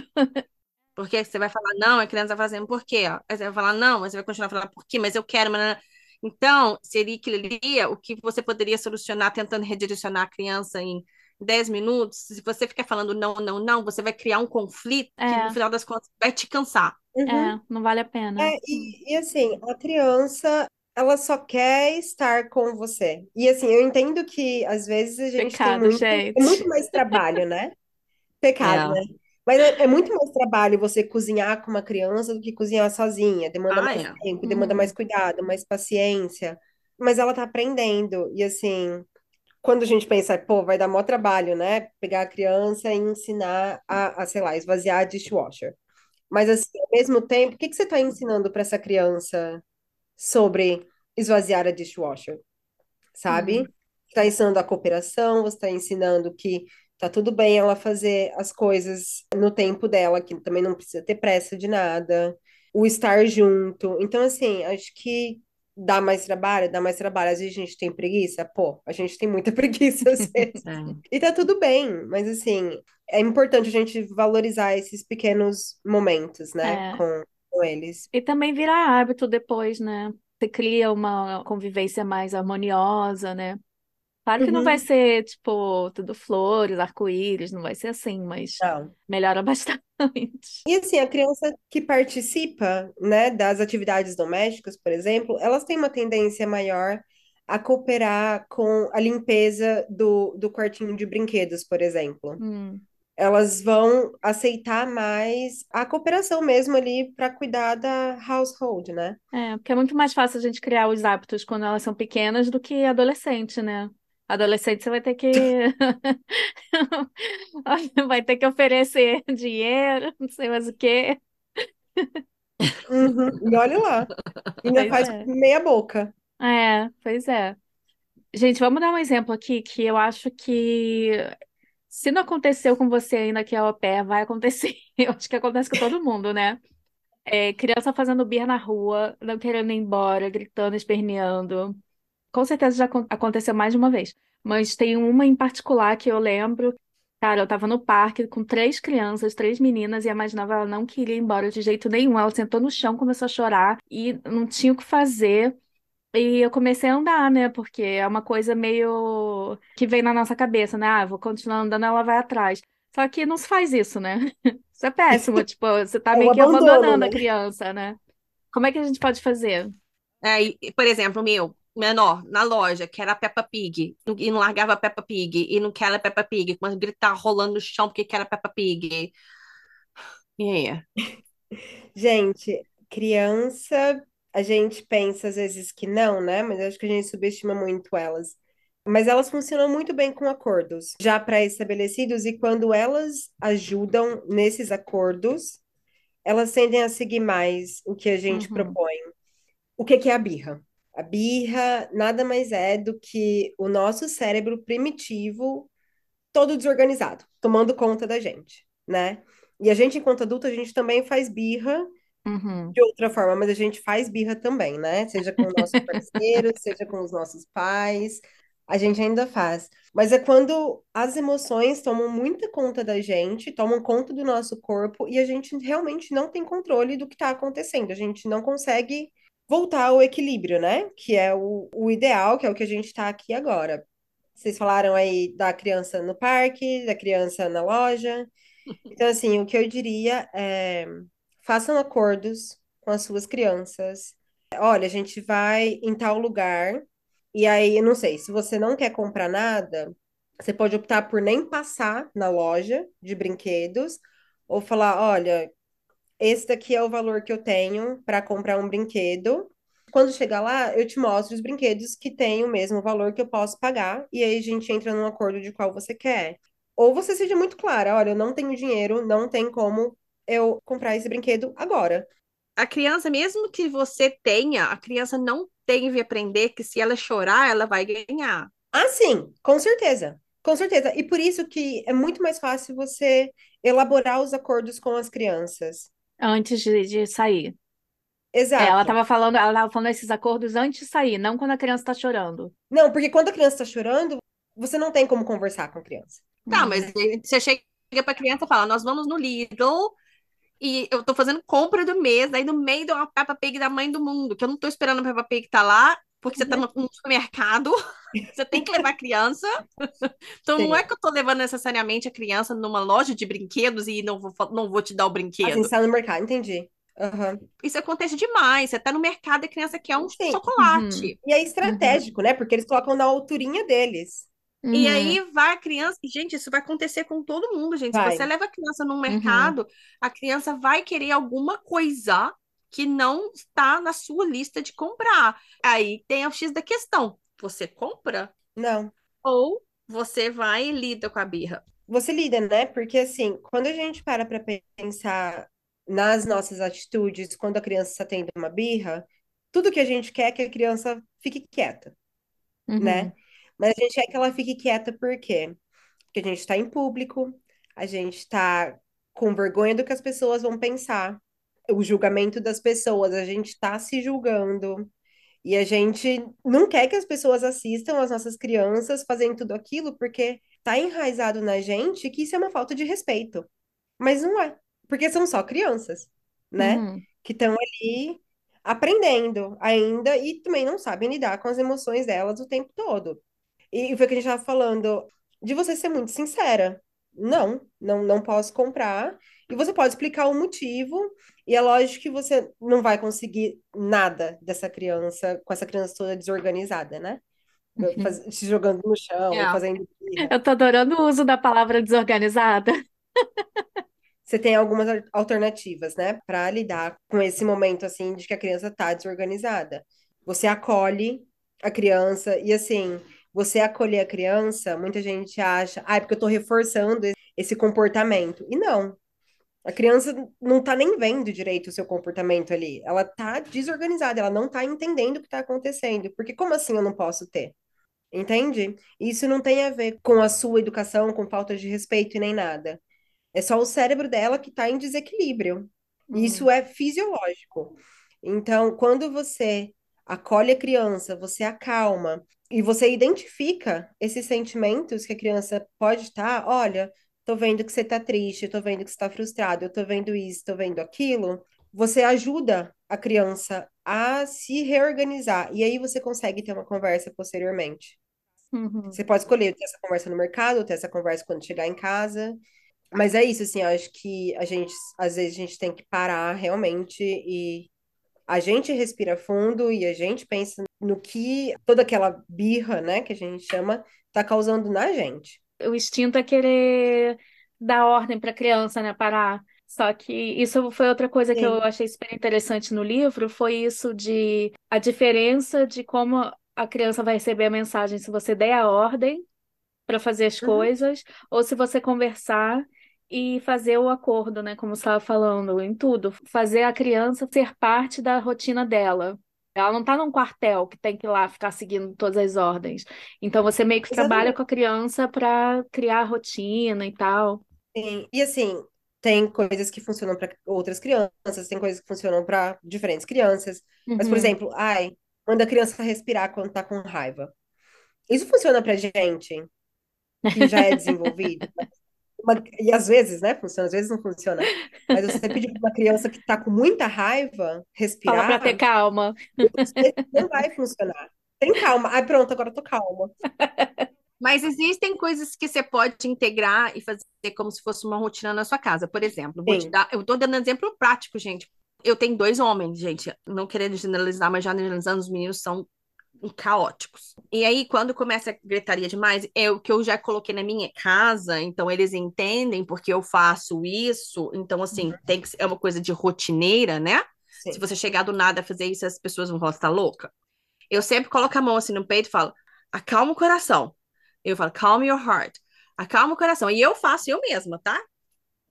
Porque você vai falar não, a criança vai fazendo por quê? Ó. Aí você vai falar não, mas você vai continuar falando por quê? Mas eu quero. Mas... Então, seria aquilo ali o que você poderia solucionar tentando redirecionar a criança em 10 minutos. Se você ficar falando não, não, não, você vai criar um conflito que no É, final das contas vai te cansar. Uhum. não vale a pena. E assim, a criança, ela só quer estar com você. E assim, eu entendo que às vezes a gente tem Pecado, é muito gente. mais trabalho, né? Pecado, É. né? Mas é muito mais trabalho você cozinhar com uma criança do que cozinhar sozinha. Demanda Ah, mais é. tempo, demanda mais Uhum. cuidado, mais paciência. Mas ela tá aprendendo. E assim, quando a gente pensa, pô, vai dar maior trabalho, né? Pegar a criança e ensinar sei lá, esvaziar a dishwasher. Mas assim, ao mesmo tempo, o que que você está ensinando para essa criança sobre esvaziar a dishwasher, sabe? Uhum. Está ensinando a cooperação, você está ensinando que tá tudo bem ela fazer as coisas no tempo dela, que também não precisa ter pressa de nada, o estar junto. Então, assim, acho que Dá mais trabalho? Dá mais trabalho. Às vezes a gente tem preguiça? Pô, a gente tem muita preguiça às vezes. É. E tá tudo bem, mas assim, é importante a gente valorizar esses pequenos momentos, né, É. com eles. E também vira hábito depois, né? Você cria uma convivência mais harmoniosa, né? Claro que não vai Uhum. ser, tipo, tudo flores, arco-íris, não vai ser assim, mas Não. melhora bastante. E assim, a criança que participa, né, das atividades domésticas, por exemplo, elas têm uma tendência maior a cooperar com a limpeza do quartinho de brinquedos, por exemplo. Hum. Elas vão aceitar mais a cooperação mesmo ali para cuidar da household, né? É, porque é muito mais fácil a gente criar os hábitos quando elas são pequenas do que adolescente, né? Adolescente você vai ter que vai ter que oferecer dinheiro, não sei mais o quê. Uhum. E olha lá, ainda Pois faz é. meia boca. É, pois é. Gente, vamos dar um exemplo aqui que eu acho que se não aconteceu com você ainda que é au pair, vai acontecer. Eu acho que acontece com todo mundo, né? É, criança fazendo birra na rua, não querendo ir embora, gritando, esperneando. Com certeza já aconteceu mais de uma vez. Mas tem uma em particular que eu lembro. Cara, eu tava no parque com três crianças, três meninas, e a mais nova ela não queria ir embora de jeito nenhum. Ela sentou no chão, começou a chorar e não tinha o que fazer. E eu comecei a andar, né? Porque é uma coisa meio que vem na nossa cabeça, né? Ah, vou continuar andando, ela vai atrás. Só que não se faz isso, né? Isso é péssimo. Tipo, você tá É o meio que abandono, abandonando a né? criança, né? Como é que a gente pode fazer? É, por exemplo, o meu menor, na loja, que era a Peppa Pig, e não largava a Peppa Pig, e não quer a Peppa Pig, começa a gritar rolando no chão porque quer a Peppa Pig. E aí? Gente, criança, a gente pensa às vezes que não, né? Mas eu acho que a gente subestima muito elas. Mas elas funcionam muito bem com acordos já pré-estabelecidos, e quando elas ajudam nesses acordos, elas tendem a seguir mais o que a gente Uhum, propõe. O que que é a birra? A birra nada mais é do que o nosso cérebro primitivo todo desorganizado, tomando conta da gente, né? E a gente, enquanto adulto, a gente também faz birra uhum. de outra forma, mas a gente faz birra também, né? Seja com o nosso parceiro, seja com os nossos pais, a gente ainda faz. Mas é quando as emoções tomam muita conta da gente, tomam conta do nosso corpo e a gente realmente não tem controle do que está acontecendo. A gente não consegue voltar ao equilíbrio, né? Que é o ideal, que é o que a gente está aqui agora. Vocês falaram aí da criança no parque, da criança na loja. Então, assim, o que eu diria é façam acordos com as suas crianças. Olha, a gente vai em tal lugar, e aí, eu não sei, se você não quer comprar nada, você pode optar por nem passar na loja de brinquedos, ou falar, olha, esse daqui é o valor que eu tenho para comprar um brinquedo. Quando chegar lá, eu te mostro os brinquedos que têm o mesmo valor que eu posso pagar, e aí a gente entra num acordo de qual você quer. Ou você seja muito clara, olha, eu não tenho dinheiro, não tem como eu comprar esse brinquedo agora. A criança, mesmo que você tenha, a criança não deve aprender que se ela chorar, ela vai ganhar. Ah, sim, com certeza. Com certeza. E por isso que é muito mais fácil você elaborar os acordos com as crianças. Antes de sair. É, Exato. ela tava falando esses acordos antes de sair, não quando a criança tá chorando. Não, porque quando a criança está chorando, você não tem como conversar com a criança. Tá, mas Uhum. aí você chega pra criança e fala: Nós vamos no Lidl e eu tô fazendo compra do mês, aí no meio de uma Peppa Pig da mãe do mundo, que eu não tô esperando a Peppa Pig tá lá, porque você tá no supermercado, você tem que levar a criança. Então não é Sim. que eu tô levando necessariamente a criança numa loja de brinquedos e não vou te dar o Assim, brinquedo. está no mercado, entendi. Aham. Isso acontece demais. Você tá no mercado e a criança quer um Sim. Uhum. chocolate. E é Uhum. estratégico, né? Porque eles colocam na alturinha deles. E Uhum. aí vai a criança. E, gente, isso vai acontecer com todo mundo, gente. Se você Vai. leva a criança num Uhum. mercado, a criança vai querer alguma coisa que não está na sua lista de comprar. Aí tem o X da questão. Você compra Não. ou você vai e lida com a birra? Você lida, né? Porque assim, quando a gente para pensar nas nossas atitudes, quando a criança está tendo uma birra, tudo que a gente quer é que a criança fique quieta, né? Uhum. Mas a gente quer que ela fique quieta por quê? Porque a gente está em público, a gente está com vergonha do que as pessoas vão pensar, o julgamento das pessoas, a gente está se julgando. E a gente não quer que as pessoas assistam as nossas crianças fazendo tudo aquilo, porque tá enraizado na gente que isso é uma falta de respeito. Mas não é, porque são só crianças, né? Uhum, Que estão ali aprendendo ainda e também não sabem lidar com as emoções delas o tempo todo. E foi o que a gente estava falando, de você ser muito sincera. Não posso comprar. E você pode explicar o motivo, e é lógico que você não vai conseguir nada dessa criança, com essa criança toda desorganizada, né? uhum. Se jogando no chão, É. fazendo birra. Eu tô adorando o uso da palavra desorganizada. Você tem algumas alternativas, né, para lidar com esse momento assim de que a criança tá desorganizada. Você acolhe a criança e assim, você acolher a criança, muita gente acha, ah, é porque eu tô reforçando esse comportamento. E não, a criança não tá nem vendo direito o seu comportamento ali. Ela tá desorganizada, ela não tá entendendo o que tá acontecendo. Porque como assim eu não posso ter? Entende? Isso não tem a ver com a sua educação, com falta de respeito e nem nada. É só o cérebro dela que está em desequilíbrio. E isso Uhum, é fisiológico. Então, quando você acolhe a criança, você acalma e você identifica esses sentimentos que a criança pode estar, olha, tô vendo que você tá triste, tô vendo que você tá frustrado, eu tô vendo isso, tô vendo aquilo. Você ajuda a criança a se reorganizar e aí você consegue ter uma conversa posteriormente. uhum. Você pode escolher ter essa conversa no mercado, ter essa conversa quando chegar em casa. Mas é isso, assim, eu acho que a gente, às vezes, a gente tem que parar realmente e a gente respira fundo e a gente pensa no que toda aquela birra, né, que a gente chama, tá causando na gente. O instinto é querer dar ordem para a criança, né, parar. Só que isso foi outra coisa que eu Sim. achei super interessante no livro, foi isso de a diferença de como a criança vai receber a mensagem se você der a ordem para fazer as Uhum. coisas, ou se você conversar e fazer o acordo, né? Como você estava falando, em tudo. Fazer a criança ser parte da rotina dela. Ela não está num quartel que tem que ir lá ficar seguindo todas as ordens. Então você meio que trabalha Exatamente. com a criança para criar a rotina e tal. Sim. E assim, tem coisas que funcionam para outras crianças, tem coisas que funcionam para diferentes crianças. Mas, por Uhum. exemplo, ai, manda a criança respirar quando tá com raiva. Isso funciona pra gente, que já é desenvolvido. E às vezes, né, funciona, às vezes não funciona. Mas você pedir para uma criança que está com muita raiva Fala para ter respirar, calma. não vai funcionar. Tem calma. Ai, pronto, agora eu tô calma. Mas existem coisas que você pode integrar e fazer como se fosse uma rotina na sua casa. Por exemplo, Sim. eu tô dando um exemplo prático, gente. Eu tenho dois homens, gente, não querendo generalizar, mas generalizando, os meninos são caóticos. E aí, quando começa a gritaria demais, é o que eu já coloquei na minha casa, então eles entendem porque eu faço isso. Então, assim, tem que, é uma coisa de rotineira, né? Se Sim. você chegar do nada a fazer isso, as pessoas vão falar, você tá louca? Eu sempre coloco a mão assim no peito e falo, acalma o coração. Eu falo, calm your heart. Acalma o coração. E eu faço eu mesma, tá?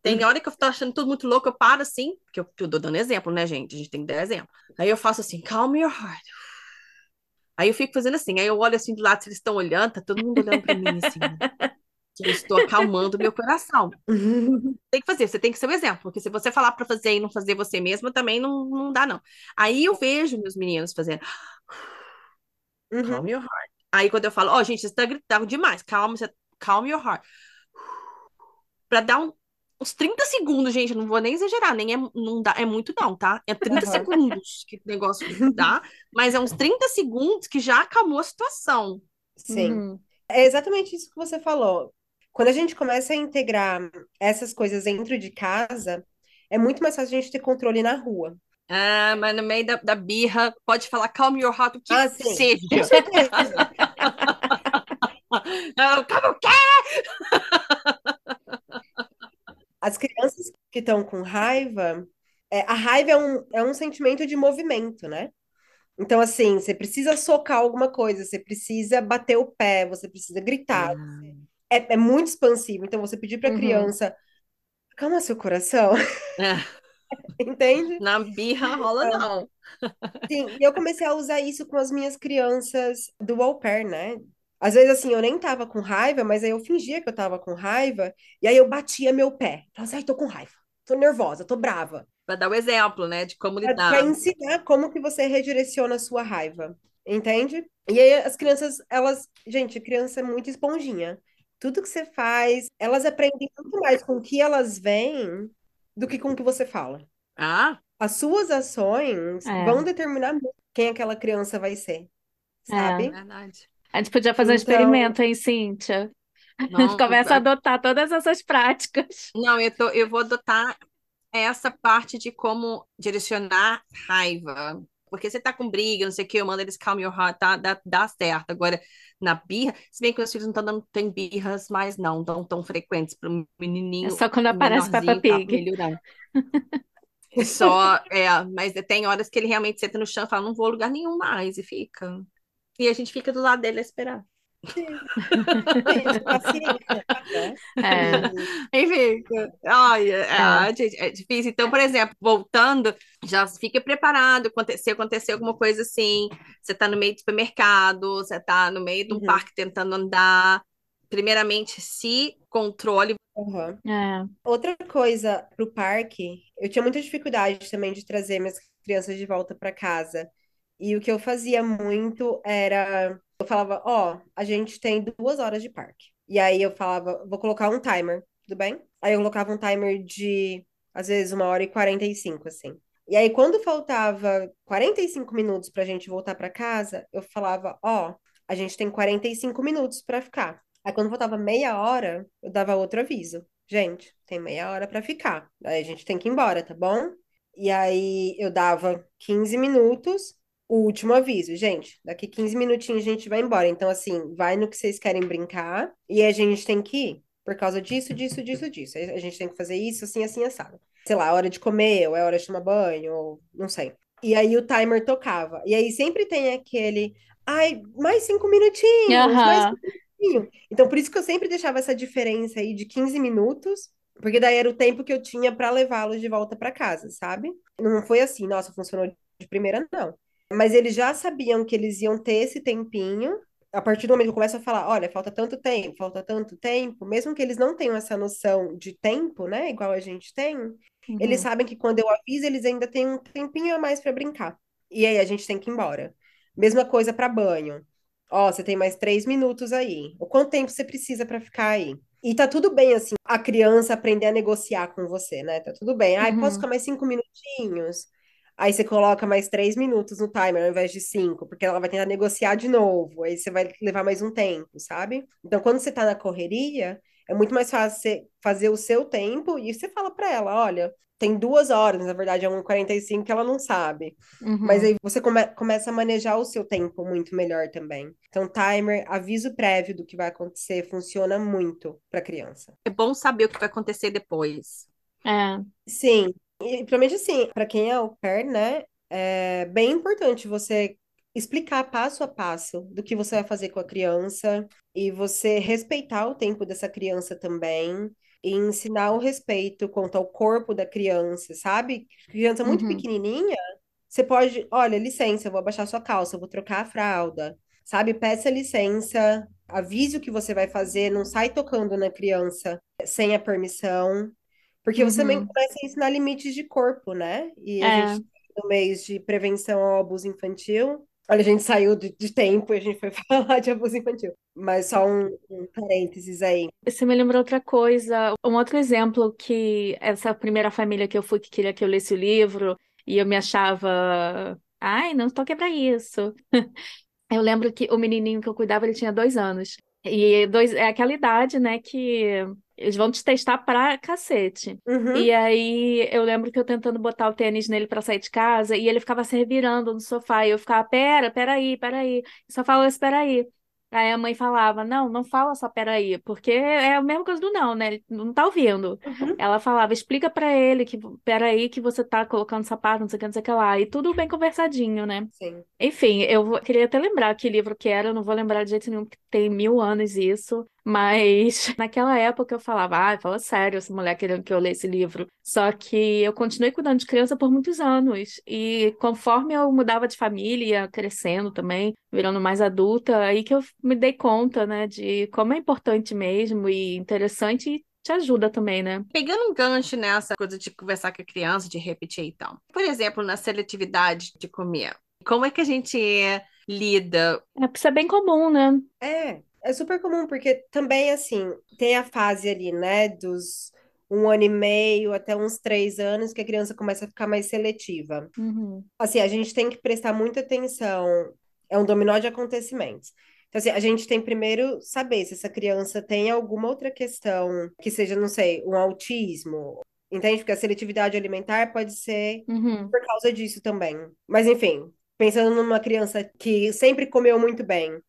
Tem Uhum. hora que eu tô achando tudo muito louco, eu paro assim, porque eu tô dando exemplo, né, gente? A gente tem que dar exemplo. Aí eu faço assim, calm your heart. Aí eu fico fazendo assim, aí eu olho assim do lado, se eles estão olhando, tá todo mundo olhando pra mim assim, né? Que eu estou acalmando o meu coração. Tem que fazer, você tem que ser o exemplo, porque se você falar pra fazer e não fazer você mesma, também não dá, não. Aí eu vejo meus meninos fazendo, calm Uhum. your heart. Aí quando eu falo, ó, gente, você tá gritando demais, calma, calm your heart. Pra dar uns 30 segundos, gente, eu não vou nem exagerar, nem é, não dá, é muito não, tá? É 30 Aham. segundos que o negócio dá, mas é uns 30 segundos que já acalmou a situação. Sim. Uhum. É exatamente isso que você falou. Quando a gente começa a integrar essas coisas dentro de casa, é muito mais fácil a gente ter controle na rua. Ah, mas no meio da birra, pode falar calm your heart, o que Ah, sim, com seja. certeza. Ah, calma, o quê? As crianças que estão com raiva, a raiva é um sentimento de movimento, né? Então, assim, você precisa socar alguma coisa, você precisa bater o pé, você precisa gritar. É muito expansivo. Então, você pedir para a Uhum. criança, calma seu coração, É, entende? na birra rola não. Sim, e eu comecei a usar isso com as minhas crianças do au pair, né? Às vezes, assim, eu nem tava com raiva, mas aí eu fingia que eu tava com raiva, e aí eu batia meu pé. Falava assim, ai, tô com raiva, tô nervosa, tô brava. Para dar o exemplo, né, de como Para lidar. ensinar como que você redireciona a sua raiva, entende? E aí as crianças, elas, gente, criança é muito esponjinha. Tudo que você faz, elas aprendem muito mais com o que elas veem do que com o que você fala. Ah, As suas ações vão É, determinar muito quem aquela criança vai ser, é. sabe? verdade. A gente podia fazer um Então, experimento, hein, Cíntia? A gente Não, começa a adotar todas essas práticas. não, eu vou adotar essa parte de como direcionar raiva. Porque você tá com briga, não sei o que, eu mando eles calm your heart, tá, dá certo. Agora, na birra, se bem que meus filhos não estão dando, tem birras, mas não tão tão frequentes. Para o É menininho só quando aparece Peppa menorzinho tá Pig. melhorando. Só, mas tem horas que ele realmente senta no chão e fala, não vou a lugar nenhum mais, e fica. E a gente fica do lado dele a esperar. sim, gente, paciência, né? É, E, Enfim, olha, é. gente, é difícil. Então, por exemplo, voltando, já fica preparado se acontecer alguma coisa assim, você está no meio do supermercado, você está no meio de um uhum, parque tentando andar. Primeiramente, se controle. uhum. É. Outra coisa pro parque, eu tinha muita dificuldade também de trazer minhas crianças de volta para casa. E o que eu fazia muito era, eu falava, ó, a gente tem 2 horas de parque. E aí eu falava, vou colocar um timer, tudo bem? Aí eu colocava um timer de, às vezes, 1h45, assim. E aí, quando faltava 45 minutos pra gente voltar para casa, eu falava, ó, a gente tem 45 minutos para ficar. Aí, quando faltava meia hora, eu dava outro aviso. Gente, tem meia hora para ficar. Aí a gente tem que ir embora, tá bom? E aí eu dava 15 minutos, o último aviso. Gente, daqui 15 minutinhos a gente vai embora. Então, assim, vai no que vocês querem brincar e a gente tem que ir. Por causa disso, disso, disso, disso. A gente tem que fazer isso, assim, assim, assado. Sei lá, hora de comer, ou é hora de tomar banho, ou não sei. E aí o timer tocava. E aí sempre tem aquele, ai, mais 5 minutinhos, mais Aham. 5 minutinhos. Então, por isso que eu sempre deixava essa diferença aí de 15 minutos, porque daí era o tempo que eu tinha para levá-los de volta para casa, sabe? Não foi assim, nossa, funcionou de primeira, não. Mas eles já sabiam que eles iam ter esse tempinho. A partir do momento que eu começo a falar, olha, falta tanto tempo, mesmo que eles não tenham essa noção de tempo, né, igual a gente tem, eles Uhum. sabem que quando eu aviso, eles ainda têm um tempinho a mais para brincar. E aí a gente tem que ir embora. Mesma coisa para banho. Ó, você tem mais 3 minutos aí. O quanto tempo você precisa para ficar aí? E tá tudo bem, assim, a criança aprender a negociar com você, né? Tá tudo bem. Ai, posso Uhum. ficar mais 5 minutinhos? Aí você coloca mais 3 minutos no timer ao invés de 5, porque ela vai tentar negociar de novo. Aí você vai levar mais um tempo, sabe? Então, quando você tá na correria, é muito mais fácil você fazer o seu tempo e você fala pra ela: olha, tem 2 horas, na verdade é 1h45 que ela não sabe. Mas Uhum. aí você começa a manejar o seu tempo muito melhor também. Então, timer, aviso prévio do que vai acontecer, funciona muito para criança. É bom saber o que vai acontecer depois. É. Sim, e principalmente assim, para quem é au pair, né, é bem importante você explicar passo a passo do que você vai fazer com a criança e você respeitar o tempo dessa criança também e ensinar o respeito quanto ao corpo da criança, sabe? Criança muito Uhum. pequenininha, você pode, olha, licença, eu vou abaixar sua calça, eu vou trocar a fralda, sabe? Peça licença, avise o que você vai fazer, não sai tocando na criança sem a permissão. Porque você também Uhum. começa a ensinar limites de corpo, né? E a É. gente, no mês de prevenção ao abuso infantil, olha, a gente saiu de tempo e a gente foi falar de abuso infantil. Mas só um parênteses aí. Você me lembrou outra coisa, um outro exemplo que essa primeira família que eu fui que queria que eu lesse o livro e eu me achava, ai, não tô aqui pra isso. Eu lembro que o menininho que eu cuidava, ele tinha 2 anos. E é aquela idade, né, que eles vão te testar pra cacete. E Uhum, aí eu lembro que eu tentando botar o tênis nele pra sair de casa e ele ficava se revirando no sofá e eu ficava, peraí, peraí. E só falava, espera aí. Aí a mãe falava, não, não fala só peraí, porque é a mesma coisa do não, né? Ele não tá ouvindo. uhum, Ela falava, explica pra ele que peraí que você tá colocando sapato, não sei o que, não sei o que lá. E tudo bem conversadinho, né? sim. Enfim, queria até lembrar que livro que era, eu não vou lembrar de jeito nenhum, porque tem 1000 anos isso, mas naquela época eu falava, ah, fala sério, essa mulher querendo que eu lesse esse livro. Só que eu continuei cuidando de criança por muitos anos, e conforme eu mudava de família, ia crescendo também, virando mais adulta, aí que eu me dei conta, né, de como é importante mesmo e interessante te ajuda também, né? Pegando um gancho nessa coisa de conversar com a criança, de repetir e tal. Por exemplo, na seletividade de comer, como é que a gente lida? É, porque isso é bem comum, né? É super comum, porque também, assim, tem a fase ali, né, dos 1 ano e meio até uns 3 anos, que a criança começa a ficar mais seletiva. Uhum, Assim, a gente tem que prestar muita atenção, é um dominó de acontecimentos. Então, assim, a gente tem primeiro saber se essa criança tem alguma outra questão, que seja, não sei, um autismo, entende? Porque a seletividade alimentar pode ser uhum. por causa disso também. Mas, enfim, pensando numa criança que sempre comeu muito bem,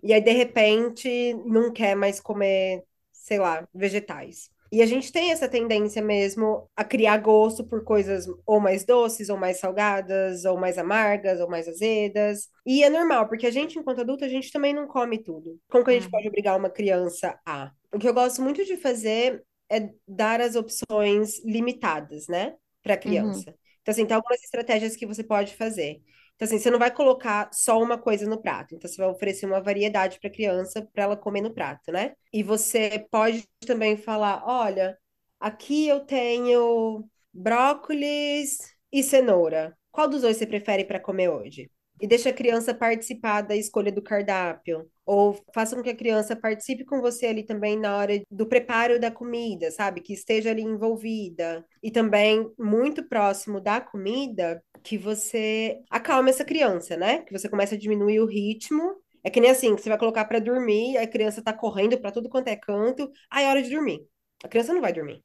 e aí, de repente, não quer mais comer, sei lá, vegetais. E a gente tem essa tendência mesmo a criar gosto por coisas ou mais doces, ou mais salgadas, ou mais amargas, ou mais azedas. E é normal, porque a gente, enquanto adulto, a gente também não come tudo. Como que a gente pode Uhum, obrigar uma criança a? O que eu gosto muito de fazer é dar as opções limitadas, né, para a uhum. criança. Então, assim, tem algumas estratégias que você pode fazer. Então, assim, você não vai colocar só uma coisa no prato. Então, você vai oferecer uma variedade para a criança para ela comer no prato, né? E você pode também falar: olha, aqui eu tenho brócolis e cenoura. Qual dos dois você prefere para comer hoje? E deixa a criança participar da escolha do cardápio. Ou faça com que a criança participe com você ali também na hora do preparo da comida, sabe? Que esteja ali envolvida. E também, muito próximo da comida, que você acalme essa criança, né? Que você começa a diminuir o ritmo. É que nem assim, que você vai colocar para dormir, a criança tá correndo para tudo quanto é canto, aí é hora de dormir. A criança não vai dormir.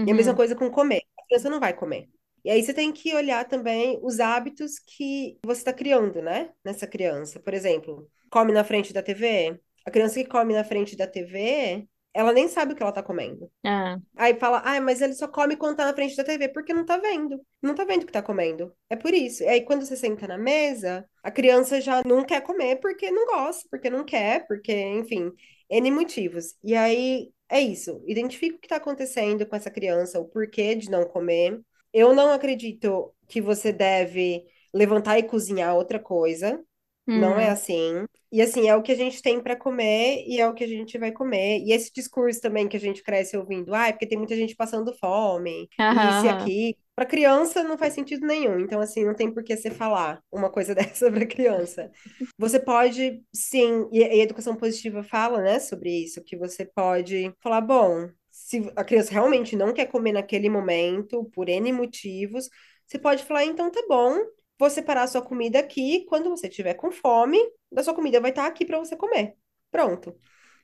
E a mesma Uhum. coisa com comer. A criança não vai comer. E aí você tem que olhar também os hábitos que você está criando, né? Nessa criança. Por exemplo, come na frente da TV. A criança que come na frente da TV, ela nem sabe o que ela tá comendo. Ah, Aí fala, ah, mas ele só come quando tá na frente da TV, porque não tá vendo. Não tá vendo o que tá comendo. É por isso. E aí, quando você senta na mesa, a criança já não quer comer porque não gosta, porque não quer, porque, enfim, N motivos. E aí, é isso. Identifica o que tá acontecendo com essa criança, o porquê de não comer. Eu não acredito que você deve levantar e cozinhar outra coisa. Não é uhum. assim. E assim, é o que a gente tem para comer e é o que a gente vai comer. E esse discurso também que a gente cresce ouvindo, ah, é porque tem muita gente passando fome, e Aham, isso e aham. aqui. Para criança não faz sentido nenhum. Então, assim, não tem por que você falar uma coisa dessa para criança. Você pode, sim, e a educação positiva fala, né, sobre isso, que você pode falar, bom, se a criança realmente não quer comer naquele momento, por N motivos, você pode falar, então tá bom, vou separar a sua comida aqui. Quando você tiver com fome, a sua comida vai estar aqui para você comer. Pronto.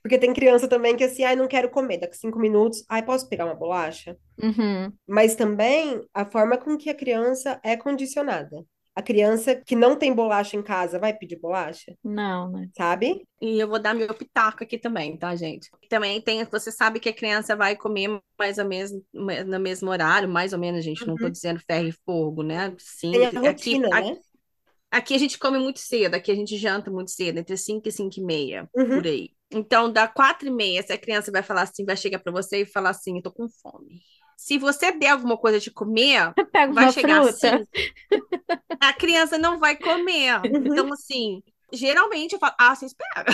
Porque tem criança também que assim, ai, não quero comer, daqui 5 minutos, ai, posso pegar uma bolacha? Uhum. Mas também a forma com que a criança é condicionada. A criança que não tem bolacha em casa vai pedir bolacha, Não, né? sabe? E eu vou dar meu pitaco aqui também, tá, gente? Também tem, você sabe que a criança vai comer mais ou menos no mesmo horário, mais ou menos, gente, não tô Uhum. dizendo ferro e fogo, né? Tem Sim, a aqui, rotina, né? aqui a gente come muito cedo, aqui a gente janta muito cedo, entre 5 e 5 e meia, por Uhum. aí. Então, da 4 e meia, se a criança vai falar assim, vai chegar para você e falar assim, eu tô com fome. Se você der alguma coisa de comer, Pega vai uma chegar fruta. assim, a criança não vai comer. Uhum. Então, assim, geralmente eu falo, ah, você espera.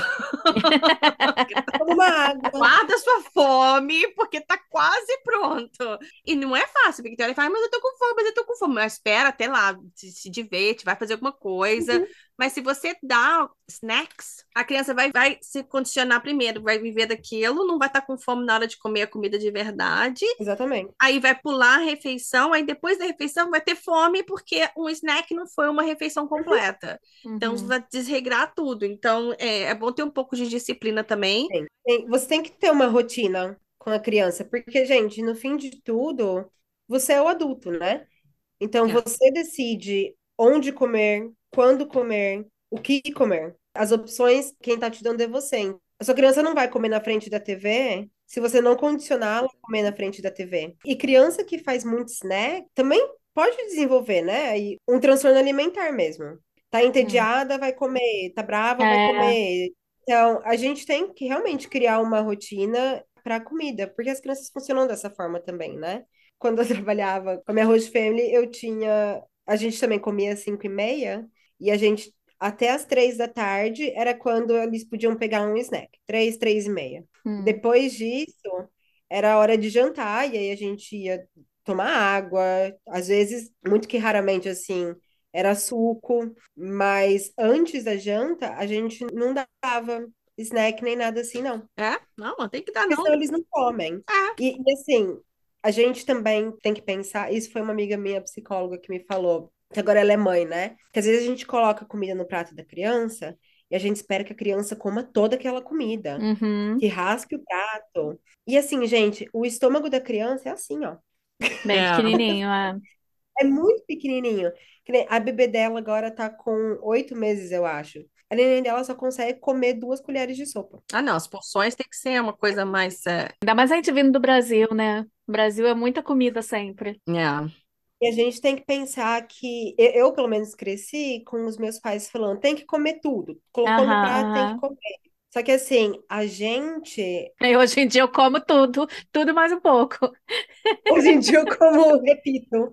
Toma uma água. Guarda sua fome, porque tá quase pronto. E não é fácil, porque tem hora que fala, mas eu tô com fome, mas eu tô com fome. Mas espera até lá, se diverte, vai fazer alguma coisa. Uhum. Mas se você dá snacks, a criança vai se condicionar primeiro, vai viver daquilo, não vai estar com fome na hora de comer a comida de verdade. Exatamente. Aí vai pular a refeição, aí depois da refeição vai ter fome, porque um snack não foi uma refeição completa. Então Uhum. vai desregrar tudo. Então é bom ter um pouco de disciplina também. Você tem que ter uma rotina com a criança, porque, gente, no fim de tudo, você é o adulto, né? Então É. você decide onde comer, quando comer, o que comer. As opções, quem tá te dando é você. A sua criança não vai comer na frente da TV se você não condicioná-la a comer na frente da TV. E criança que faz muito snack também pode desenvolver, né? E um transtorno alimentar mesmo. Tá Uhum. entediada, vai comer. Tá brava, vai É, comer. Então, a gente tem que realmente criar uma rotina para comida, porque as crianças funcionam dessa forma também, né? Quando eu trabalhava com a minha Host Family, eu tinha. A gente também comia às 5h30, e a gente, até às 3 da tarde, era quando eles podiam pegar um snack. 3, 3h30. hum. Depois disso, era hora de jantar, e aí a gente ia tomar água, às vezes, muito que raramente, assim, era suco, mas antes da janta, a gente não dava snack nem nada assim, não. É? Não, não tem que dar, Porque não. senão eles não comem. É. Assim, a gente também tem que pensar, isso foi uma amiga minha, psicóloga, que me falou, que agora ela é mãe, né? Que às vezes a gente coloca comida no prato da criança e a gente espera que a criança coma toda aquela comida, Uhum. que rasgue o prato. E assim, gente, o estômago da criança é assim, ó. Bem É. pequenininho, é. É muito pequenininho. Que nem a bebê dela agora tá com 8 meses, eu acho. A neném dela só consegue comer 2 colheres de sopa. Ah, não, as porções tem que ser uma coisa mais. Ainda mais a gente vindo do Brasil, né? O Brasil é muita comida sempre. É. E a gente tem que pensar que pelo menos, cresci com os meus pais falando, tem que comer tudo. Colocou no Aham, prato, tem que aham. comer. Só que assim, a gente, E hoje em dia eu como tudo, tudo mais um pouco. hoje em dia, eu como, repito,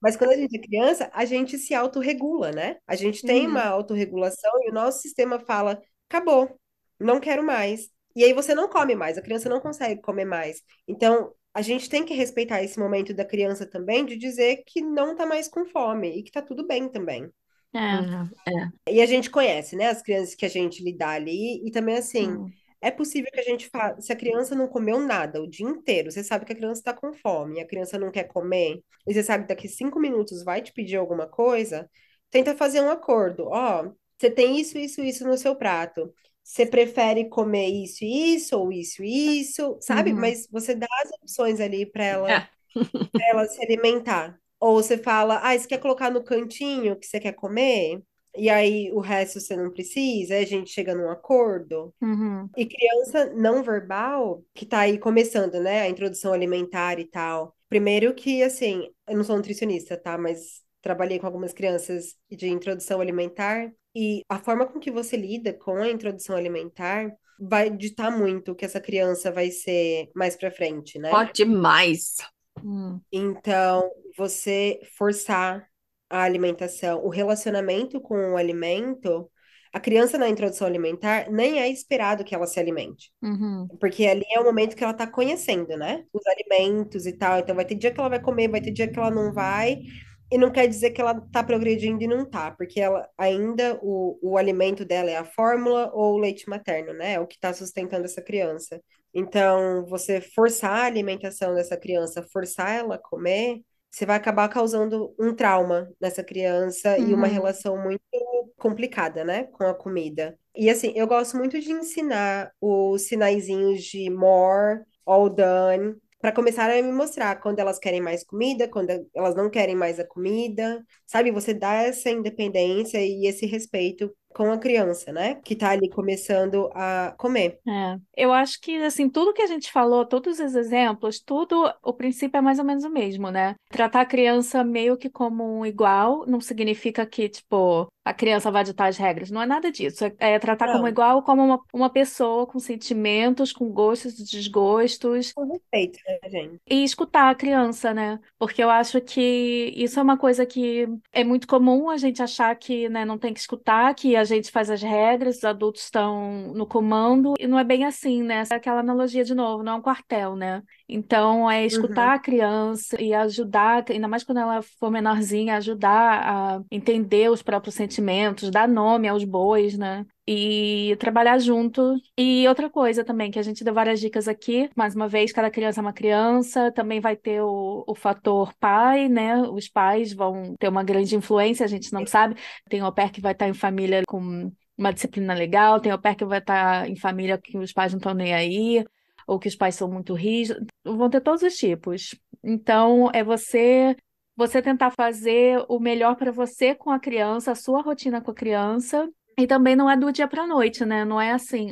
mas quando a gente é criança, a gente se autorregula, né? A gente tem uma Uhum. autorregulação e o nosso sistema fala, acabou, não quero mais. E aí você não come mais, a criança não consegue comer mais. Então, a gente tem que respeitar esse momento da criança também, de dizer que não tá mais com fome e que tá tudo bem também. É. É. E a gente conhece, né, as crianças que a gente lidar ali, e também assim, Hum. é possível que a gente faça, se a criança não comeu nada o dia inteiro, você sabe que a criança está com fome, e a criança não quer comer, e você sabe que daqui 5 minutos vai te pedir alguma coisa, tenta fazer um acordo. Ó, você tem isso, isso, isso no seu prato. Você prefere comer isso, isso, ou isso, sabe? Uhum. Mas você dá as opções ali É. para ela se alimentar. Ou você fala, ah, você quer colocar no cantinho que você quer comer? E aí o resto você não precisa, aí a gente chega num acordo. Uhum. E criança não verbal, que tá aí começando, né, a introdução alimentar e tal. Primeiro que, assim, eu não sou nutricionista, tá? Mas trabalhei com algumas crianças de introdução alimentar e a forma com que você lida com a introdução alimentar vai ditar muito o que essa criança vai ser mais pra frente, né? Pode demais. Hum. Então, você forçar a alimentação, o relacionamento com o alimento, a criança na introdução alimentar nem é esperado que ela se alimente, Uhum. porque ali é o momento que ela está conhecendo, né? Os alimentos e tal. Então, vai ter dia que ela vai comer, vai ter dia que ela não vai, e não quer dizer que ela está progredindo e não tá, porque ela ainda o alimento dela é a fórmula ou o leite materno, né? É o que está sustentando essa criança. Então, você forçar a alimentação dessa criança, forçar ela a comer, você vai acabar causando um trauma nessa criança e uma Uhum. relação muito complicada, né, com a comida. E assim, eu gosto muito de ensinar os sinaizinhos de more, all done, para começar a me mostrar quando elas querem mais comida, quando elas não querem mais a comida, sabe? Você dá essa independência e esse respeito com a criança, né, que tá ali começando a comer. É. Eu acho que, assim, tudo que a gente falou, todos os exemplos, tudo, o princípio é mais ou menos o mesmo, né? Tratar a criança meio que como um igual não significa que, tipo, a criança vai ditar as regras. Não é nada disso. É tratar como Não, igual, como uma pessoa com sentimentos, com gostos e desgostos. com respeito, né, gente? E escutar a criança, né? Porque eu acho que isso é uma coisa que é muito comum a gente achar que, né, não tem que escutar, que a gente faz as regras, os adultos estão no comando, e não é bem assim, né? É aquela analogia de novo, não é um quartel, né? Então, é escutar Uhum, a criança e ajudar, ainda mais quando ela for menorzinha, ajudar a entender os próprios sentimentos, dar nome aos bois, né? E trabalhar junto. E outra coisa também, que a gente deu várias dicas aqui, mais uma vez, cada criança é uma criança, também vai ter o fator pai, né? Os pais vão ter uma grande influência, a gente não sabe. Tem au pair que vai estar em família com uma disciplina legal, tem au pair que vai estar em família que os pais não estão nem aí, ou que os pais são muito rígidos, vão ter todos os tipos. Então, é você tentar fazer o melhor para você com a criança, a sua rotina com a criança. E também não é do dia para a noite, né? Não é assim,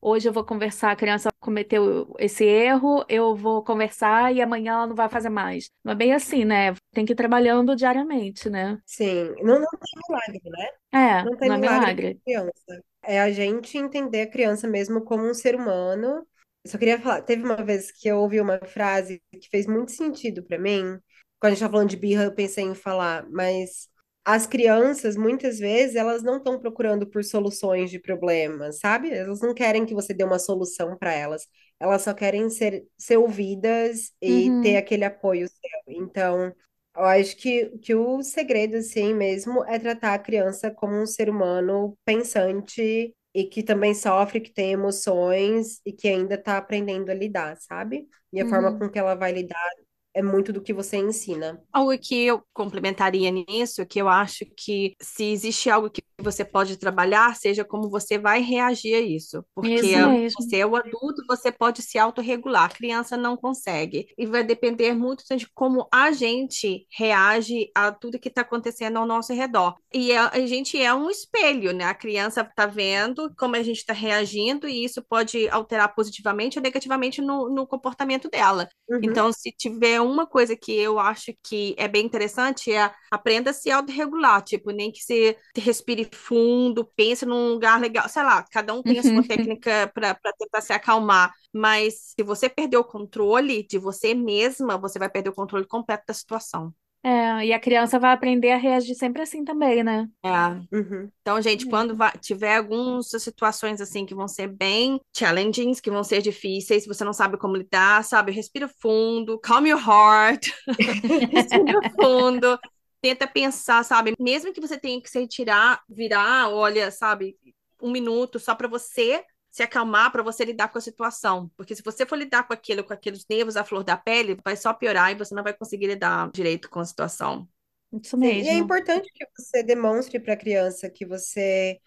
hoje eu vou conversar, a criança cometeu esse erro, eu vou conversar e amanhã ela não vai fazer mais. Não é bem assim, né? Tem que ir trabalhando diariamente, né? sim. Não, não tem milagre, né? É, Não tem não é milagre para milagre. criança. É a gente entender a criança mesmo como um ser humano. Eu só queria falar, teve uma vez que eu ouvi uma frase que fez muito sentido para mim. Quando a gente tá falando de birra, eu pensei em falar, mas as crianças, muitas vezes, elas não estão procurando por soluções de problemas, sabe? Elas não querem que você dê uma solução para elas. elas só querem ser ouvidas e ter Uhum. aquele apoio seu. Então, eu acho que o segredo, assim mesmo, é tratar a criança como um ser humano pensante e que também sofre, que tem emoções e que ainda está aprendendo a lidar, sabe? E a forma Uhum. com que ela vai lidar é muito do que você ensina. Algo que eu complementaria nisso, que eu acho que se existe algo que você pode trabalhar, seja como você vai reagir a isso. Porque Isso mesmo. você é o adulto, você pode se autorregular, a criança não consegue. E vai depender muito de como a gente reage a tudo que está acontecendo ao nosso redor. E a gente é um espelho, né? A criança está vendo como a gente está reagindo, e isso pode alterar positivamente ou negativamente no comportamento dela. Uhum. Então, se tiver uma coisa que eu acho que é bem interessante, é aprenda a se autorregular, tipo, nem que você respire fundo, pense num lugar legal, sei lá, cada um tem a sua técnica para tentar se acalmar, mas se você perder o controle de você mesma, você vai perder o controle completo da situação. É, e a criança vai aprender a reagir sempre assim também, né? É. Uhum. Então, gente, quando Mesmo. tiver algumas situações assim que vão ser bem challenging, que vão ser difíceis, você não sabe como lidar, sabe? Respira fundo, calm your heart, respira fundo, tenta pensar, sabe? Mesmo que você tenha que se retirar, virar, olha, sabe, 1 minuto só para você se acalmar, para você lidar com a situação. Porque se você for lidar com aquilo, com aqueles nervos à flor da pele, vai só piorar e você não vai conseguir lidar direito com a situação. Isso Sim, e é mesmo. importante que você demonstre para a criança que você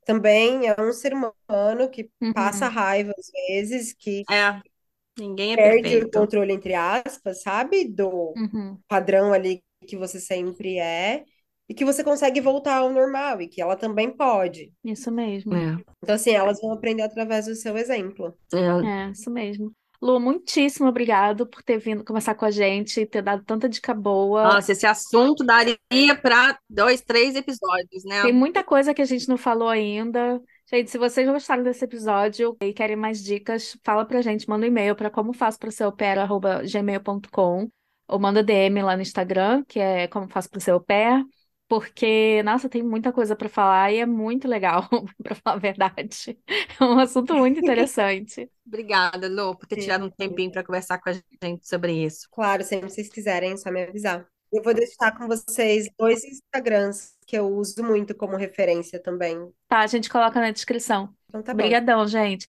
também é um ser humano que passa Uhum. raiva às vezes, que É, ninguém é perde o perfeito. controle, entre aspas, sabe? Do Uhum. padrão ali que você sempre é, e que você consegue voltar ao normal, e que ela também pode. Isso mesmo. É. Então, assim, elas vão aprender através do seu exemplo. É. É, isso mesmo. Lu, muitíssimo obrigado por ter vindo conversar com a gente, ter dado tanta dica boa. Nossa, esse assunto daria para 2, 3 episódios, Tem né? muita coisa que a gente não falou ainda. Gente, se vocês gostaram desse episódio e querem mais dicas, fala pra gente, manda um e-mail para como faço para ser gmail.com ou manda DM lá no Instagram, que é como faço para ser au pair, porque, nossa, tem muita coisa para falar e é muito legal, para falar a verdade. É um assunto muito interessante. Obrigada, Lô, por ter Sim, tirado um tempinho para conversar com a gente sobre isso. claro, sempre que vocês quiserem, é só me avisar. Eu vou deixar com vocês dois Instagrams que eu uso muito como referência também. Tá, a gente coloca na descrição. Então tá bom. Obrigadão, gente.